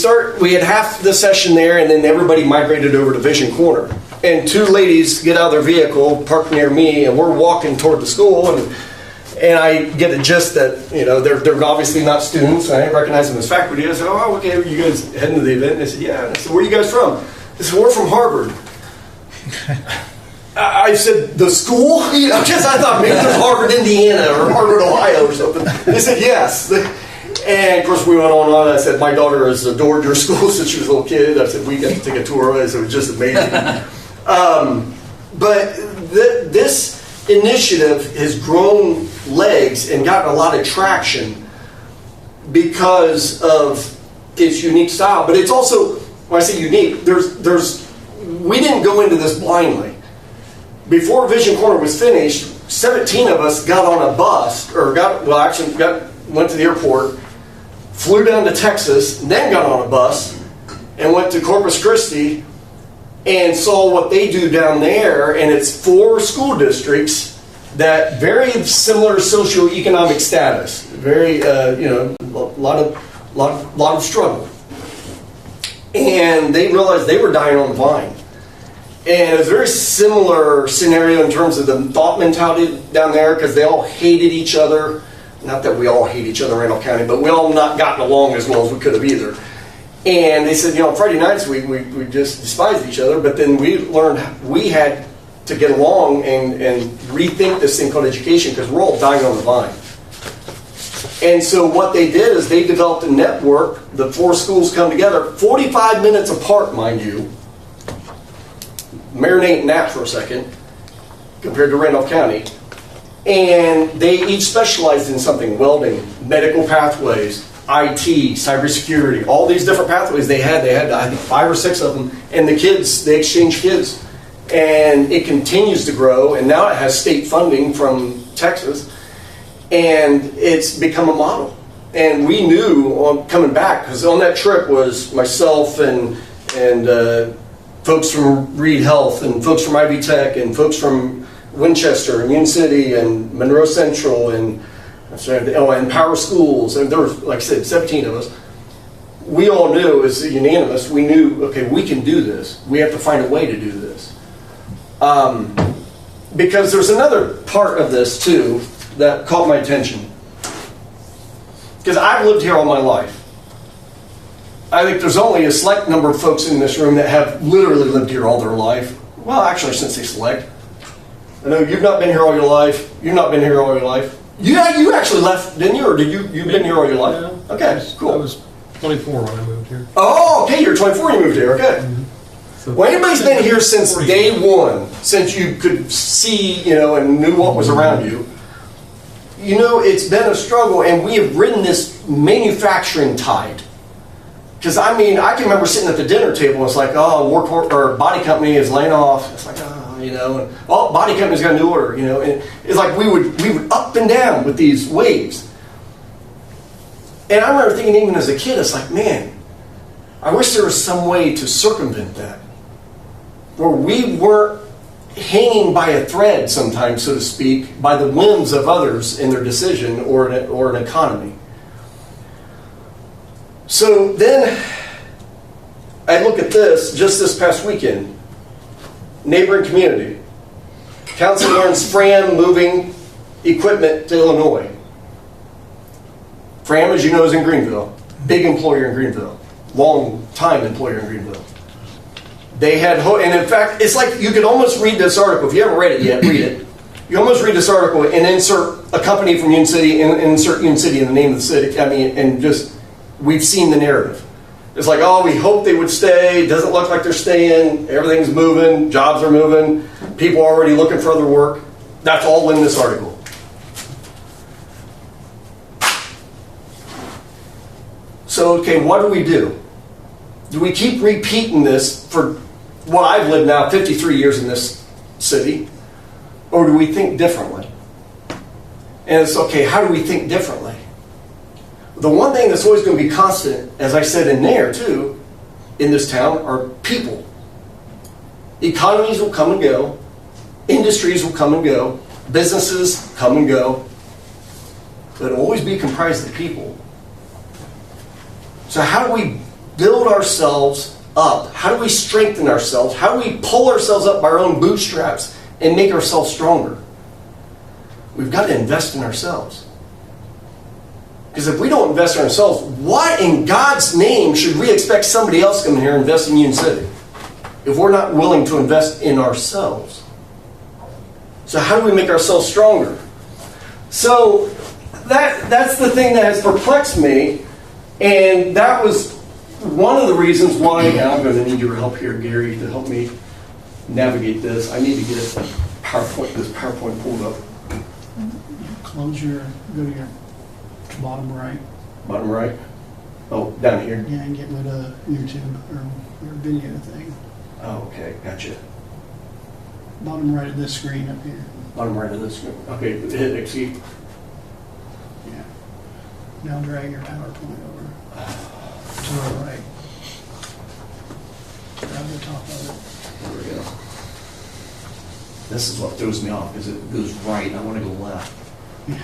A: had half the session there, and then everybody migrated over to Vision Corner. And two ladies get out of their vehicle, park near me, and we're walking toward the school, and I get a gist that, you know, they're obviously not students. I didn't recognize them as faculty. I said, oh, okay, are you guys heading to the event? And they said, yeah. And I said, where are you guys from? They said, we're from Harvard. I said, the school? You know, because I thought maybe it was Harvard, Indiana, or Harvard, Ohio, or something. They said, yes. And, of course, we went on and on. I said, my daughter has adored your school since she was a little kid. I said, we got to take a tour of it. So it was just amazing. But this initiative has grown legs and gotten a lot of traction because of its unique style. But it's also, when I say unique, we didn't go into this blindly. Before Vision Corner was finished, 17 of us got on a bus, went to the airport, flew down to Texas, and then got on a bus and went to Corpus Christi and saw what they do down there. And it's 4 school districts that very similar socioeconomic status, very a lot of struggle, and they realized they were dying on the vine. And it was a very similar scenario in terms of the thought mentality down there, because they all hated each other. Not that we all hate each other in Randolph County, but we all not gotten along as well as we could have either. And they said, Friday nights we just despised each other, but then we learned we had to get along and rethink this thing called education, because we're all dying on the vine. And so what they did is they developed a network. The 4 schools come together, 45 minutes apart, mind you. Marinate in that for a second, compared to Randolph County. And they each specialized in something: welding, medical pathways, IT, cybersecurity, all these different pathways they had. They had, I think, 5 or 6 of them. And the kids, they exchanged kids. And it continues to grow. And now it has state funding from Texas. And it's become a model. And we knew on coming back, because on that trip was myself and folks from Reed Health, and folks from Ivy Tech, and folks from Winchester, and Union City, and Monroe Central, and Power Schools. And there was, like I said, 17 of us. We all knew, as unanimous, we knew, okay, we can do this. We have to find a way to do this. Because there's another part of this, too, that caught my attention. Because I've lived here all my life. I think there's only a select number of folks in this room that have literally lived here all their life. Well, actually, since they select. I know you've not been here all your life. You've not been here all your life. Yeah, you actually left, didn't you? Or you've been here all your life? Yeah. Okay, cool.
F: I was 24 when I moved here.
A: Oh, okay, you're 24 when you moved here, okay. Mm-hmm. So, well, anybody's been here since day one, since you could see, and knew what was around you. It's been a struggle, and we have ridden this manufacturing tide. Because, I can remember sitting at the dinner table, and it's like, body company is laying off. It's like, and body company's got a new order, and it's like we would up and down with these waves. And I remember thinking, even as a kid, it's like, man, I wish there was some way to circumvent that, where we weren't hanging by a thread sometimes, so to speak, by the whims of others in their decision or an economy. So then I look at this just this past weekend. Neighboring community. Council learns Fram moving equipment to Illinois. Fram, as you know, is in Greenville. Big employer in Greenville. Long time employer in Greenville. They had, and in fact, it's like you could almost read this article. If you haven't read it yet, read it. You almost read this article and insert a company from Union City, and insert Union City in the name of the city. And just, we've seen the narrative. It's like, oh, we hope they would stay. Doesn't look like they're staying. Everything's moving. Jobs are moving. People are already looking for other work. That's all in this article. So, okay, what do we do? Do we keep repeating this for what I've lived now 53 years in this city? Or do we think differently? And it's okay, how do we think differently? The one thing that's always going to be constant, as I said in there too, in this town, are people. Economies will come and go. Industries will come and go. Businesses come and go. But it'll always be comprised of people. So how do we build ourselves up? How do we strengthen ourselves? How do we pull ourselves up by our own bootstraps and make ourselves stronger? We've got to invest in ourselves. Because if we don't invest in ourselves, why in God's name should we expect somebody else to come in here and invest in Union City if we're not willing to invest in ourselves? So how do we make ourselves stronger? So that's the thing that has perplexed me, and that was one of the reasons why, and I'm going to need your help here, Gary, to help me navigate this. I need to get this PowerPoint pulled up.
S: Go to your bottom right.
A: Bottom right? Oh, down here?
S: Yeah, and get rid of YouTube or your video thing.
A: Oh, okay, gotcha.
S: Bottom right of this screen up here.
A: Bottom right of this screen. Okay, hit exceed.
S: Yeah. Now drag your PowerPoint over to the right. Grab the top of it.
A: There we go. This is what throws me off, because it goes right. I want to go left.
S: Yeah.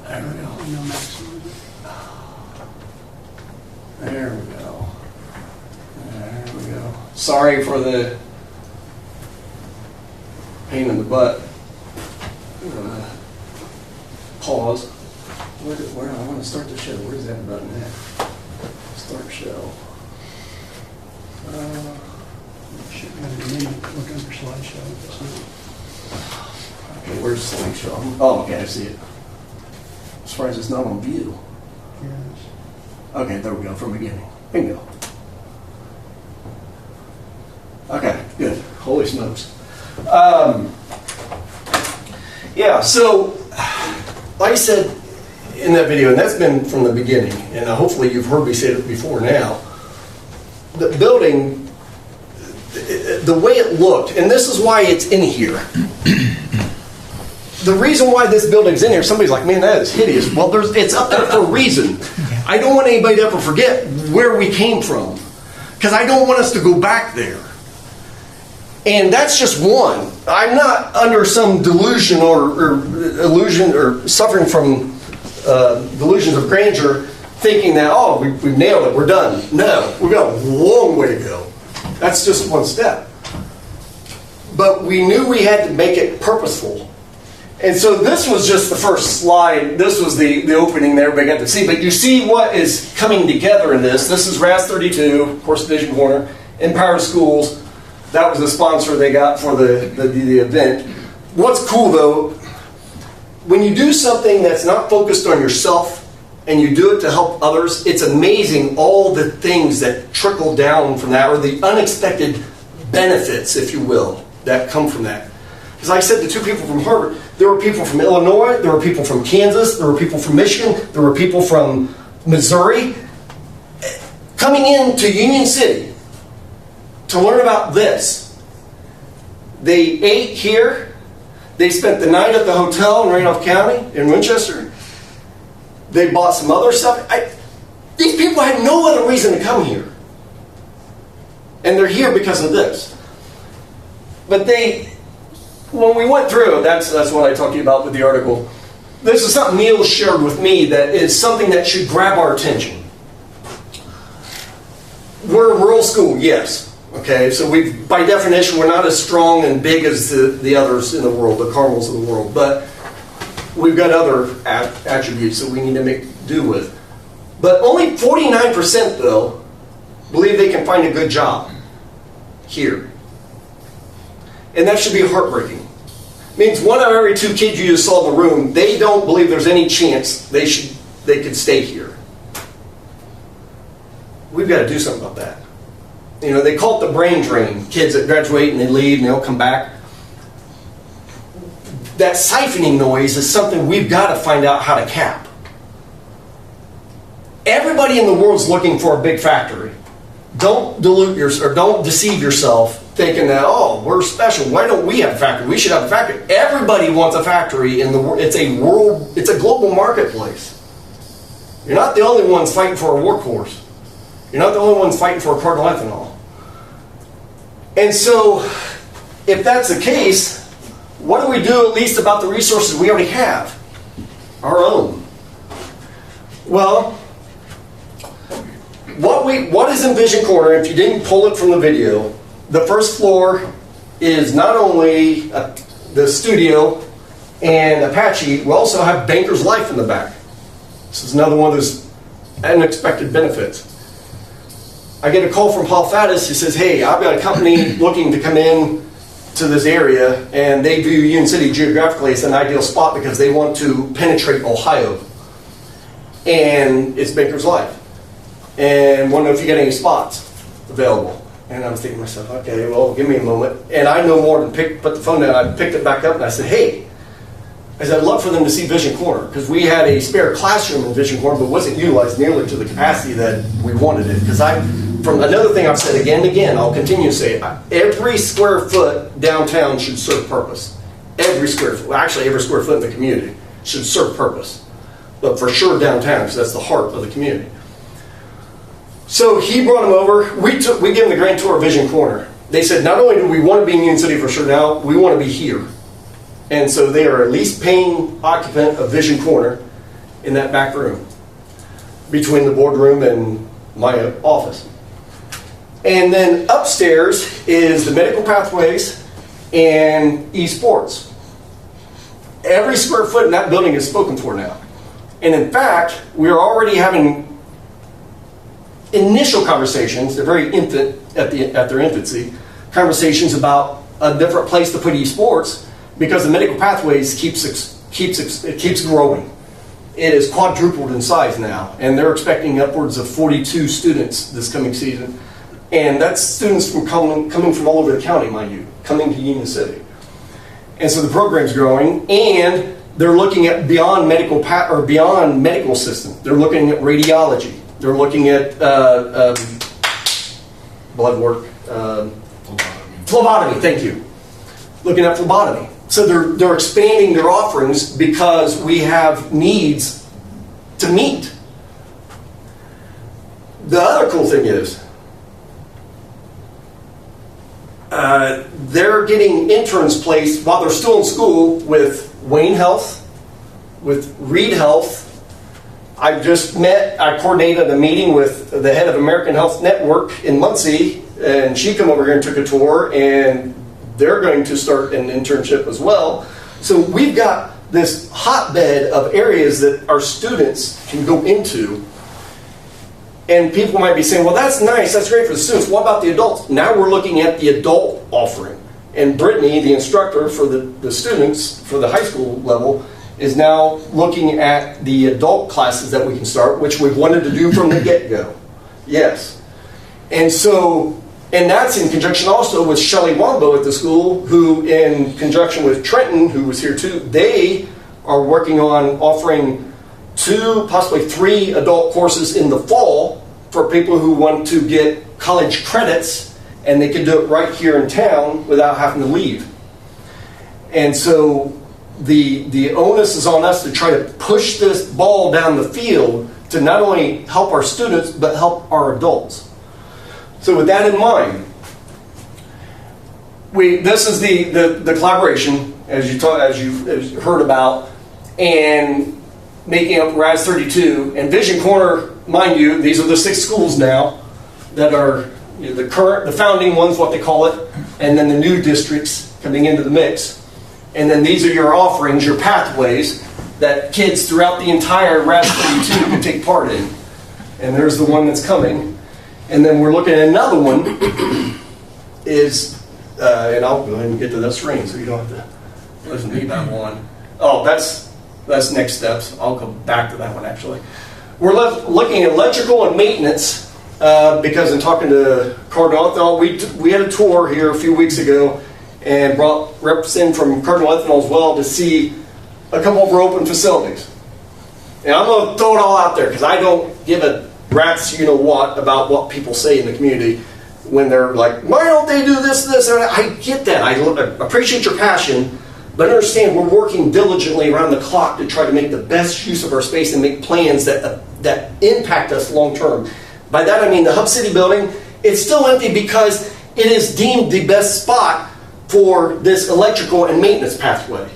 S: There we go. No maximum.
A: There we go. There we go. Sorry for the pain in the butt. Pause. Where I want to start the show. Where's that button at? Start show.
S: Should have a minute. Look under slideshow.
A: Okay, where's slideshow? Oh, okay, I see it. I'm surprised it's not on view.
S: Yes.
A: Okay, there we go, from beginning. Bingo. Okay, good. Holy smokes. Yeah, so, like I said in that video, and that's been from the beginning, and hopefully you've heard me say it before now, the building, the way it looked, and this is why it's in here. The reason why this building's in here, somebody's like, man, that is hideous. Well, it's up there for a reason. I don't want anybody to ever forget where we came from, because I don't want us to go back there. And that's just one. I'm not under some delusion or illusion or suffering from delusions of grandeur, thinking that, oh, we've nailed it, we're done. No, we've got a long way to go. That's just one step. But we knew we had to make it purposeful. And so this was just the first slide. This was the opening that everybody got to see. But you see what is coming together in this. This is RAS 32, of course, Vision Corner, Empower Schools. That was the sponsor they got for the event. What's cool, though, when you do something that's not focused on yourself and you do it to help others, it's amazing all the things that trickle down from that, or the unexpected benefits, if you will, that come from that. Because like I said, the two people from Harvard, there were people from Illinois, there were people from Kansas, there were people from Michigan, there were people from Missouri coming into Union City to learn about this. They ate here. They spent the night at the hotel in Randolph County in Winchester. They bought some other stuff. These people had no other reason to come here. And they're here because of this. But when we went through, that's what I talked to you about with the article. This is something Neil shared with me that is something that should grab our attention. We're a rural school, yes. Okay, so by definition, we're not as strong and big as the others in the world, the Carmels of the world, but we've got other attributes that we need to make do with. But only 49%, though, believe they can find a good job here. And that should be heartbreaking. It means 1 out of every 2 kids you just saw in the room, they don't believe there's any chance they could stay here. we've got to do something about that. You know, they call it the brain drain. Kids that graduate and they leave and they don't come back. That siphoning noise is something we've got to find out how to cap. Everybody in the world's looking for a big factory. Don't don't deceive yourself thinking that, oh, we're special. Why don't we have a factory? We should have a factory. Everybody wants a factory in the world. It's a global marketplace. You're not the only ones fighting for a workhorse. You're not the only ones fighting for a carton of ethanol. And so, if that's the case, what do we do at least about the resources we already have? Our own. Well, what is in Vision Corner, if you didn't pull it from the video, the first floor is not only the studio and Apache, we also have Banker's Life in the back. This is another one of those unexpected benefits. I get a call from Paul Faddis. He says, hey, I've got a company looking to come in to this area, and they view Union City geographically as an ideal spot because they want to penetrate Ohio. And it's Banker's Life. And want to know if you got any spots available. And I was thinking to myself, okay, well, give me a moment. And I no more than put the phone down. I picked it back up and I said, hey, I said, I'd love for them to see Vision Corner, because we had a spare classroom in Vision Corner, but wasn't utilized nearly to the capacity that we wanted it. Because from another thing I've said again and again, I'll continue to say it, every square foot downtown should serve purpose. Every square foot, actually every square foot in the community should serve purpose. But for sure downtown, because that's the heart of the community. So he brought them over. We gave them the grand tour of Vision Corner. They said, not only do we want to be in Union City for sure now, we want to be here. And so they are at least paying occupant of Vision Corner in that back room between the boardroom and my office. And then upstairs is the medical pathways and esports. Every square foot in that building is spoken for now. And in fact, we are already having initial conversations, they're very infant at their infancy, conversations about a different place to put esports, because the medical pathways keeps growing. It is quadrupled in size now, and they're expecting upwards of 42 students this coming season. And that's students from coming from all over the county, mind you, coming to Union City. And so the program's growing, and they're looking at beyond medical system. They're looking at radiology. They're looking at blood work, phlebotomy. Thank you. Looking at phlebotomy. So they're expanding their offerings because we have needs to meet. The other cool thing is they're getting interns placed while they're still in school with Wayne Health, with Reed Health. I coordinated a meeting with the head of American Health Network in Muncie, and she came over here and took a tour, and they're going to start an internship as well. So we've got this hotbed of areas that our students can go into. And people might be saying, well, that's nice, that's great for the students. What about the adults? Now we're looking at the adult offering. And Brittany, the instructor for the students for the high school level, is now looking at the adult classes that we can start, which we've wanted to do from the get-go. Yes. And so, and that's in conjunction also with Shelley Wombo at the school, who in conjunction with Trenton, who was here too, they are working on offering 2, possibly 3 adult courses in the fall for people who want to get college credits, and they can do it right here in town without having to leave. And so the onus is on us to try to push this ball down the field to not only help our students, but help our adults. So with that in mind, this is the collaboration, as you heard about, and making up RAS 32. And Vision Corner, mind you, these are the 6 schools now that are the founding ones, what they call it, and then the new districts coming into the mix. And then these are your offerings, your pathways, that kids throughout the entire RAS 32 can take part in. And there's the one that's coming. And then we're looking at another one, and I'll go ahead and get to that screen so you don't have to listen to me that one. Oh, that's next steps. I'll go back to that one actually. We're looking at electrical and maintenance because in talking to Cardinal Ethanol, we had a tour here a few weeks ago and brought reps in from Cardinal Ethanol as well to see a couple of our open facilities. And I'm going to throw it all out there because I don't give a rat's you-know-what about what people say in the community when they're like, why don't they do this, this, and that? I get that. I appreciate your passion, but understand we're working diligently around the clock to try to make the best use of our space and make plans that impact us long term. By that I mean the Hub City building, it's still empty because it is deemed the best spot for this electrical and maintenance pathway.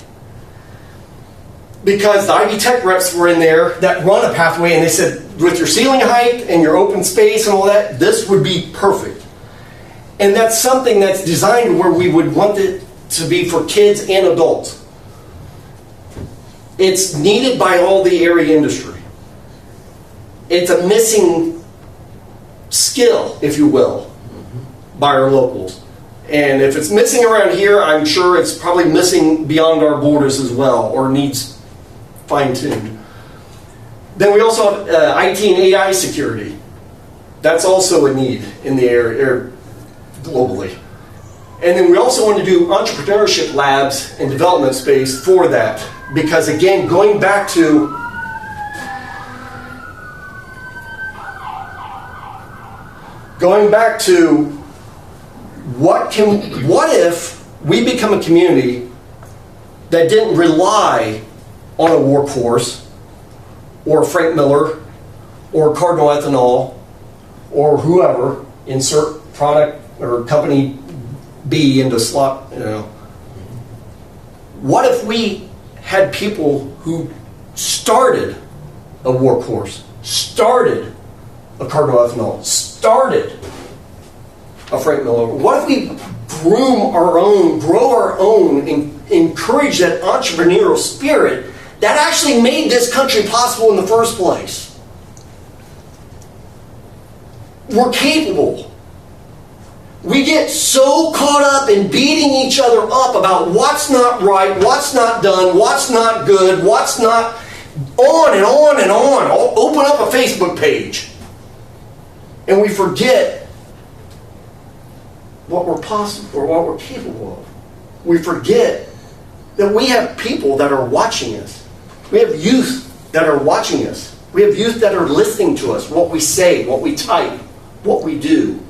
A: Because the Ivy Tech reps were in there that run a pathway, and they said, with your ceiling height and your open space and all that, this would be perfect. And that's something that's designed where we would want it to be for kids and adults. It's needed by all the area industry. It's a missing skill, if you will, by our locals. And if it's missing around here, I'm sure it's probably missing beyond our borders as well, or needs fine-tuned. Then we also have IT and AI security. That's also a need in the area globally. And then we also want to do entrepreneurship labs and development space for that. Because again, going back to what if we become a community that didn't rely on a workforce or Frank Miller or Cardinal Ethanol or whoever, insert product or company B into slot, What if we had people who started a workhorse, started a Cardinal Ethanol, started a Frank Miller? What if we grow our own, and encourage that entrepreneurial spirit that actually made this country possible in the first place? We're capable. We get so caught up in beating each other up about what's not right, what's not done, what's not good, what's not, on and on and on. I'll open up a Facebook page. And we forget what we're possible or what we're capable of. We forget that we have people that are watching us. We have youth that are watching us. We have youth that are listening to us, what we say, what we type, what we do.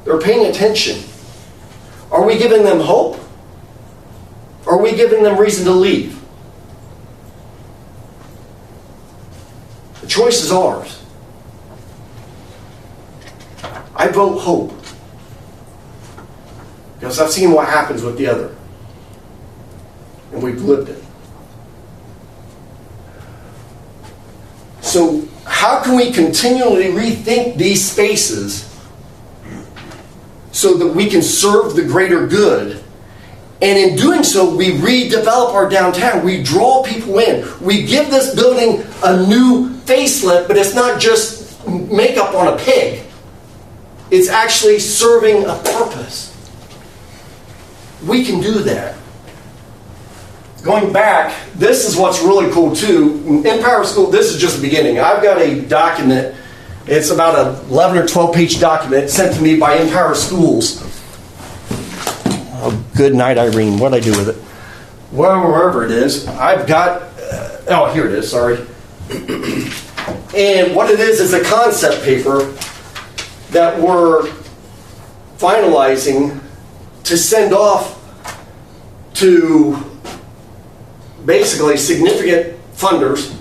A: They're paying attention. Are we giving them hope? Or are we giving them reason to leave? The choice is ours. I vote hope. Because I've seen what happens with the other. And we've lived it. So how can we continually rethink these spaces so that we can serve the greater good? And in doing so, we redevelop our downtown. We draw people in. We give this building a new facelift, but it's not just makeup on a pig. It's actually serving a purpose. We can do that. Going back, this is what's really cool too. Empower School, this is just the beginning. I've got a document. It's about an 11 or 12 page document sent to me by Empower Schools. Oh, good night, Irene. What did I do with it? Well, wherever it is, I've got, oh, here it is, sorry. And what it is a concept paper that we're finalizing to send off to basically significant funders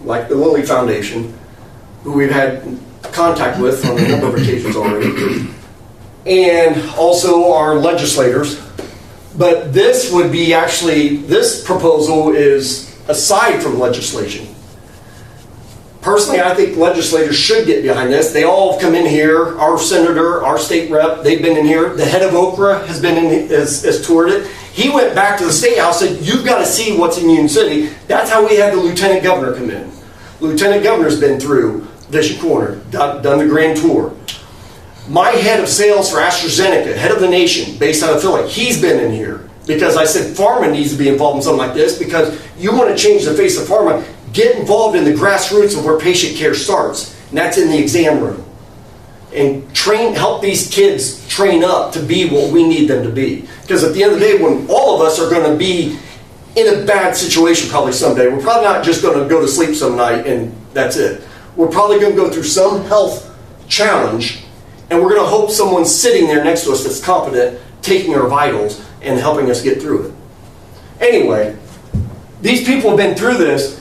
A: like the Lilly Foundation, who we've had contact with on a number of occasions already, and also our legislators. But this would be actually, this proposal is aside from legislation. Personally, I think legislators should get behind this. They all have come in here. Our senator, our state rep, they've been in here. The head of Okra has been in, has toured it. He went back to the State House and said, you've got to see what's in Union City. That's how we had the Lieutenant Governor come in. Lieutenant Governor's been through Vision Corner, done the grand tour. My head of sales for AstraZeneca, head of the nation, based out of Philly, he's been in here. Because I said pharma needs to be involved in something like this, because you want to change the face of pharma, get involved in the grassroots of where patient care starts. And that's in the exam room. and help these kids train up to be what we need them to be. Because at the end of the day, when all of us are going to be in a bad situation probably someday, we're probably not just going to go to sleep some night and that's it. We're probably going to go through some health challenge, and we're going to hope someone's sitting there next to us that's competent, taking our vitals and helping us get through it. Anyway, these people have been through this,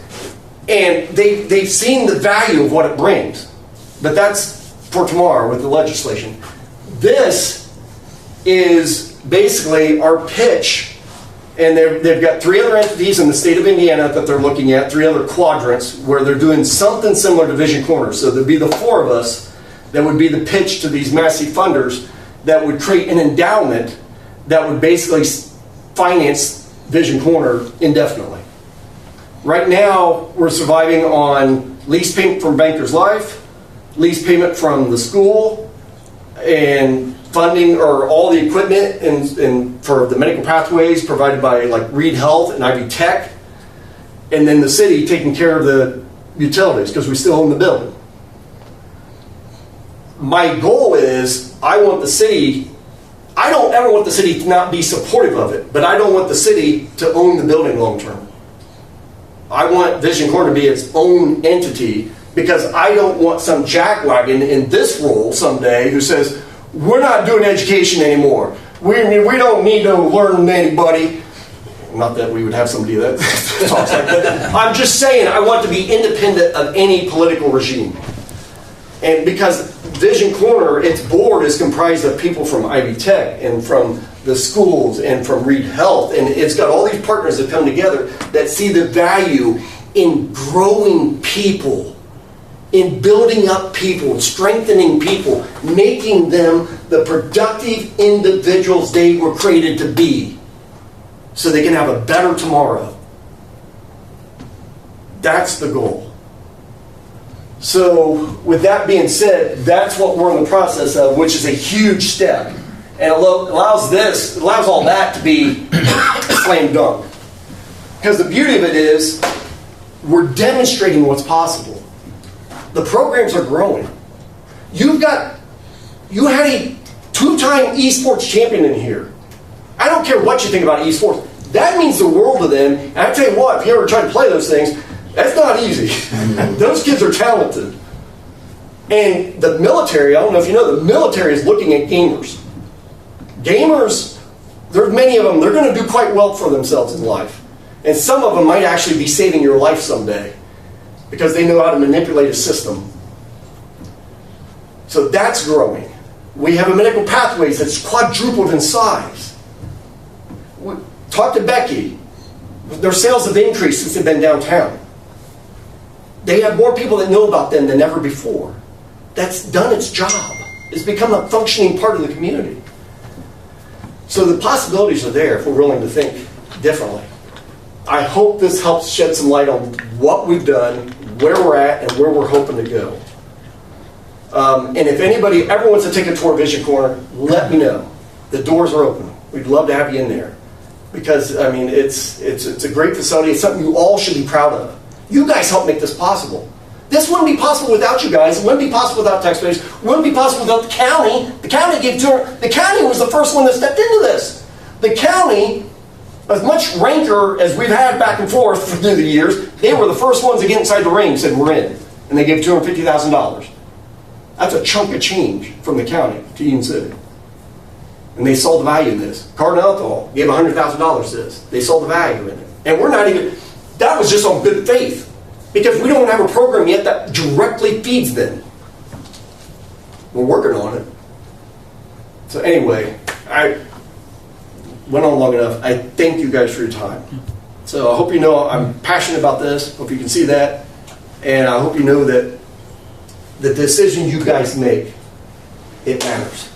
A: and they've seen the value of what it brings. But that's for tomorrow with the legislation. This is basically our pitch, and they've got 3 other entities in the state of Indiana that they're looking at, 3 other quadrants, where they're doing something similar to Vision Corner. So there'd be the 4 of us that would be the pitch to these massive funders that would create an endowment that would basically finance Vision Corner indefinitely. Right now, we're surviving on lease payment from Bankers Life, lease payment from the school, and funding or all the equipment and for the medical pathways provided by like Reed Health and Ivy Tech, and then the city taking care of the utilities because we still own the building. My goal is I don't ever want the city to not be supportive of it, but I don't want the city to own the building long term. I want Vision Corner to be its own entity because I don't want some jackwagon in this role someday who says, we're not doing education anymore. We don't need to learn from anybody. Not that we would have somebody that talks like that. I'm just saying I want to be independent of any political regime. And because Vision Corner, its board is comprised of people from Ivy Tech and from the schools and from Reed Health, and it's got all these partners that come together that see the value in growing people, in building up people, strengthening people, making them the productive individuals they were created to be so they can have a better tomorrow. That's the goal. So with that being said, that's what we're in the process of, which is a huge step. And it allows all that to be slam dunk. Because the beauty of it is, we're demonstrating what's possible. The programs are growing. You had a 2-time esports champion in here. I don't care what you think about esports. That means the world to them. And I tell you what, if you ever try to play those things, that's not easy. Those kids are talented. And the military, I don't know if you know, the military is looking at gamers. Gamers, there's many of them, they're going to do quite well for themselves in life. And some of them might actually be saving your life someday because they know how to manipulate a system. So that's growing. We have a medical pathways that's quadrupled in size. Talk to Becky. Their sales have increased since they've been downtown. They have more people that know about them than ever before. That's done its job. It's become a functioning part of the community. So the possibilities are there if we're willing to think differently. I hope this helps shed some light on what we've done, where we're at, and where we're hoping to go. And if anybody ever wants to take a tour of Vision Corner, let me know. The doors are open. We'd love to have you in there. Because, I mean, it's a great facility. It's something you all should be proud of. You guys helped make this possible. This wouldn't be possible without you guys. It wouldn't be possible without taxpayers. It wouldn't be possible without the county. The county the county was the first one that stepped into this. The county, as much rancor as we've had back and forth through the years, they were the first ones to get inside the ring and said, we're in. And they gave $250,000. That's a chunk of change from the county to Union City. And they saw the value in this. Cardinal Alcohol gave $100,000 to this. They saw the value in it. And we're not even, that was just on good faith. Because we don't have a program yet that directly feeds them. We're working on it. So anyway, I went on long enough. I thank you guys for your time. So I hope you know I'm passionate about this. Hope you can see that. And I hope you know that the decision you guys make, it matters.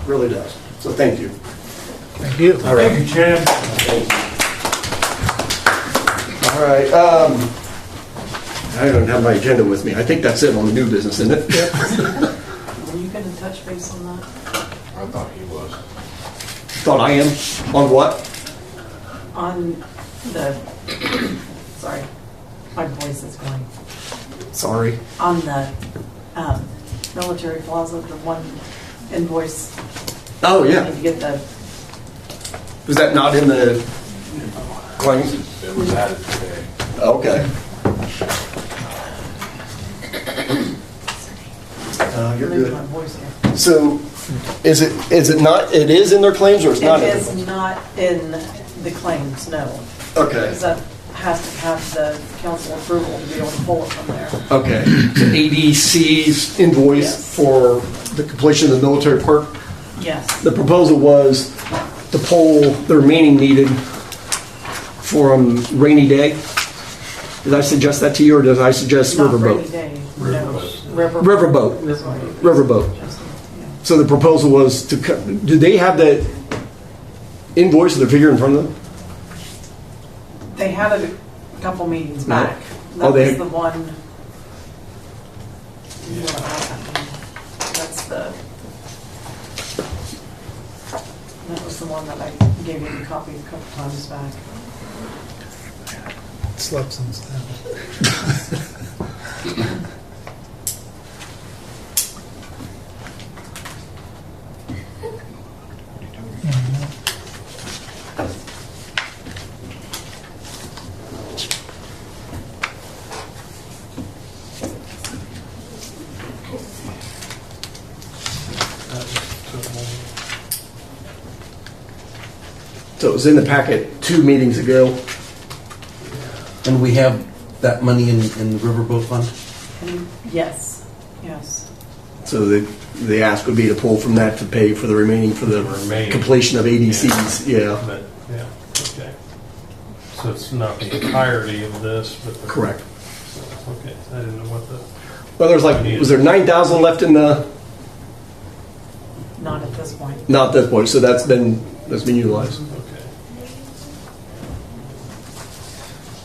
A: It really does. So thank you.
R: Thank you.
A: All right.
R: Thank you, Chad.
A: Thank you. All right. I don't have my agenda with me. I think that's it on the new business, isn't it?
P: Were you going to touch base on that?
Q: I thought he was.
A: Thought I am? On what?
P: On the, sorry, my voice is going.
A: Sorry.
P: On the military plaza, the one invoice.
A: Oh, yeah.
P: Need to get the,
A: Was that not in the claims?
Q: It was added today.
A: Okay. You're
P: lose
A: good.
P: my voice here.
A: So, is it not? It is in their claims, or it's not?
P: It is not in the claims, no.
A: Okay.
P: Because that has to have the council approval to be able to pull it from there.
A: Okay. The ADC's invoice for the completion of the military park.
P: Yes.
A: The proposal was to pull the remaining needed for rainy day. Did I suggest that to you, or did I suggest
P: Not
A: riverboat?
P: rainy day, no.
A: Riverboat. Riverboat. So the proposal was to cut. Did they have the invoice or the figure in front of them?
P: They had it a couple meetings
A: No.
P: back. That
A: Oh, they-
P: was the one. That's the. That was the one that I gave you the copy a couple times back.
R: Slept since then.
A: So it was in the packet 2 meetings ago.
O: And we have that money in the Riverboat Fund?
P: Yes, yes.
A: So the ask would be to pull from that to pay for the remaining for the completion of ADCs. Yeah.
F: But, yeah, okay. So it's not the entirety of this, but the...
A: Correct.
F: Okay, I didn't know what the...
A: Well, there's was there 9,000 left in the?
P: Not at this point.
A: Not at this point. So that's been utilized.
F: Okay.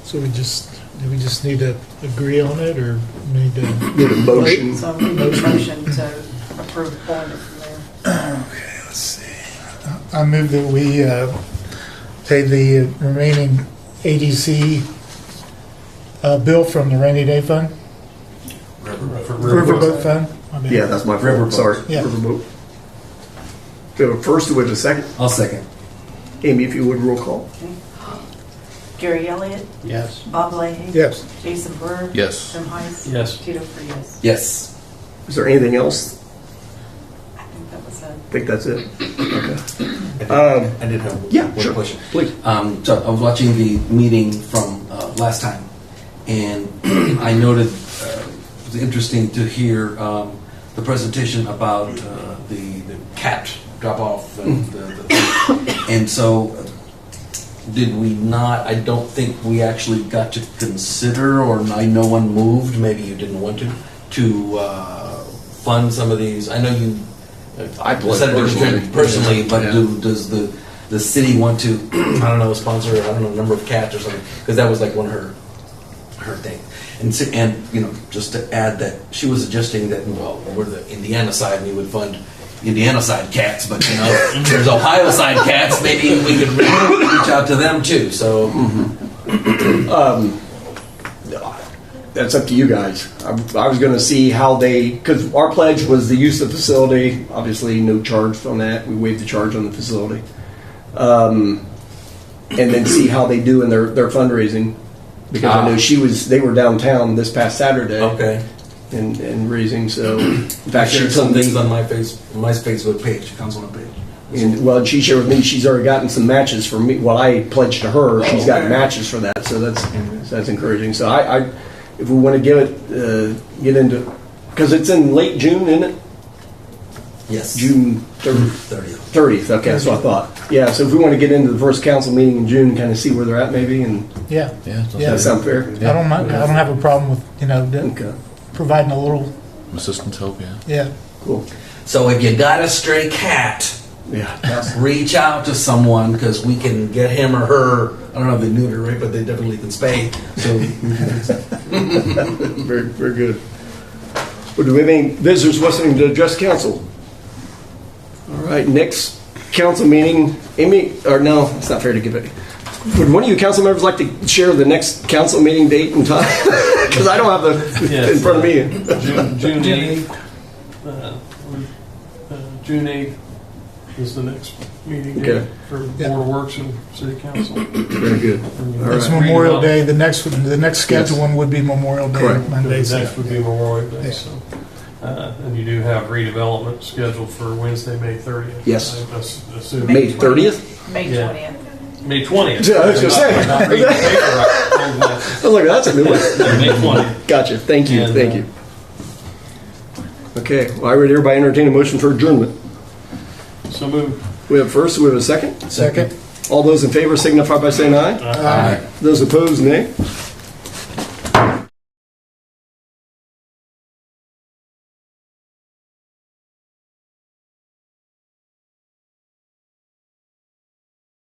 R: So do we just need to agree on it, or need to
A: Need a motion?
P: So we need a motion to approve pulling it from there.
R: Okay, let's see. I move that we pay the remaining ADC bill from the rainy day fund. Riverboat fund. I mean,
A: Yeah, that's my fault. Sorry.
R: Yeah.
A: Riverboat. Do we have a first or a second?
O: I'll second.
A: Amy, if you would, roll call.
P: Gary Elliott?
O: Yes.
P: Bob Leahy?
R: Yes.
P: Jason Brewer?
I: Yes.
P: Tim Heiss?
F: Yes.
P: Tito Frias?
O: Yes.
A: Is there anything else?
P: I think that was it.
A: I think that's it. Okay.
O: I did have
A: Yeah,
O: one
A: sure.
O: question.
A: Please.
O: So I was watching the meeting from last time, and I noted it was interesting to hear the presentation about the cat drop off and so did we not? I don't think we actually got to consider, or no one moved. Maybe you didn't want to fund some of these. I know you.
A: I
O: personally, but does the city want to? I don't know, sponsor. I don't know, a number of cats or something, because that was like one of her thing. And just to add that she was suggesting that we're the Indiana side, and we would fund Indiana side cats, but there's Ohio side cats. Maybe we could reach out to them too. So.
A: That's up to you guys. I was going to see how because our pledge was the use of the facility. Obviously, no charge on that. We waived the charge on the facility, and then see how they do in their fundraising. Because I know they were downtown this past Saturday.
O: Okay.
A: And raising. So in fact,
O: She shared some things on my Facebook page, councilman page.
A: And she shared with me she's already gotten some matches for me. Well, I pledged to her. She's gotten matches for that. So that's encouraging. So I if we want to get into, because it's in late June, isn't it?
O: Yes.
A: June 30th. Okay, that's what I thought. Yeah, so if we want to get into the first council meeting in June, kind of see where they're at, maybe, and
R: Yeah.
A: does that sound fair?
R: I don't mind. I don't have a problem with providing a little
I: assistance help.
R: Yeah.
A: Cool.
O: So if you got a stray cat, reach out to someone, because we can get him or her. I don't know if they neuter, right? But they definitely can spay. So
A: very, very good. Well, do we have any visitors listening to address council? All right, next council meeting. Amy, or no, it's not fair to give it. Would one of you council members like to share the next council meeting date and time? Because I don't have the in front of me.
F: June 8th. June 8th is the next meeting
D: Okay.
F: date for Board of Works and City Council.
D: Very good. All
R: It's
D: right.
R: Memorial Day. The next scheduled one would be Memorial Day.
D: Correct.
R: Monday.
F: The next would be Memorial Day.
R: Yeah.
F: So, and you do have redevelopment scheduled for Wednesday, May 30th.
D: Yes.
F: I assume.
D: May 30th?
P: May
F: Yeah.
P: 20th.
F: May 20th.
D: Yeah, I was gonna say.
F: Not reading the paper right.
D: I was like, that's a new one.
F: May 20th.
D: Gotcha. Thank you.
F: And,
D: Thank you. Okay. Well, I would hereby entertain a motion for adjournment.
F: So moved.
D: We have first. We have a second.
R: Second.
D: All those in favor signify by saying aye.
F: Aye.
D: Those opposed, nay.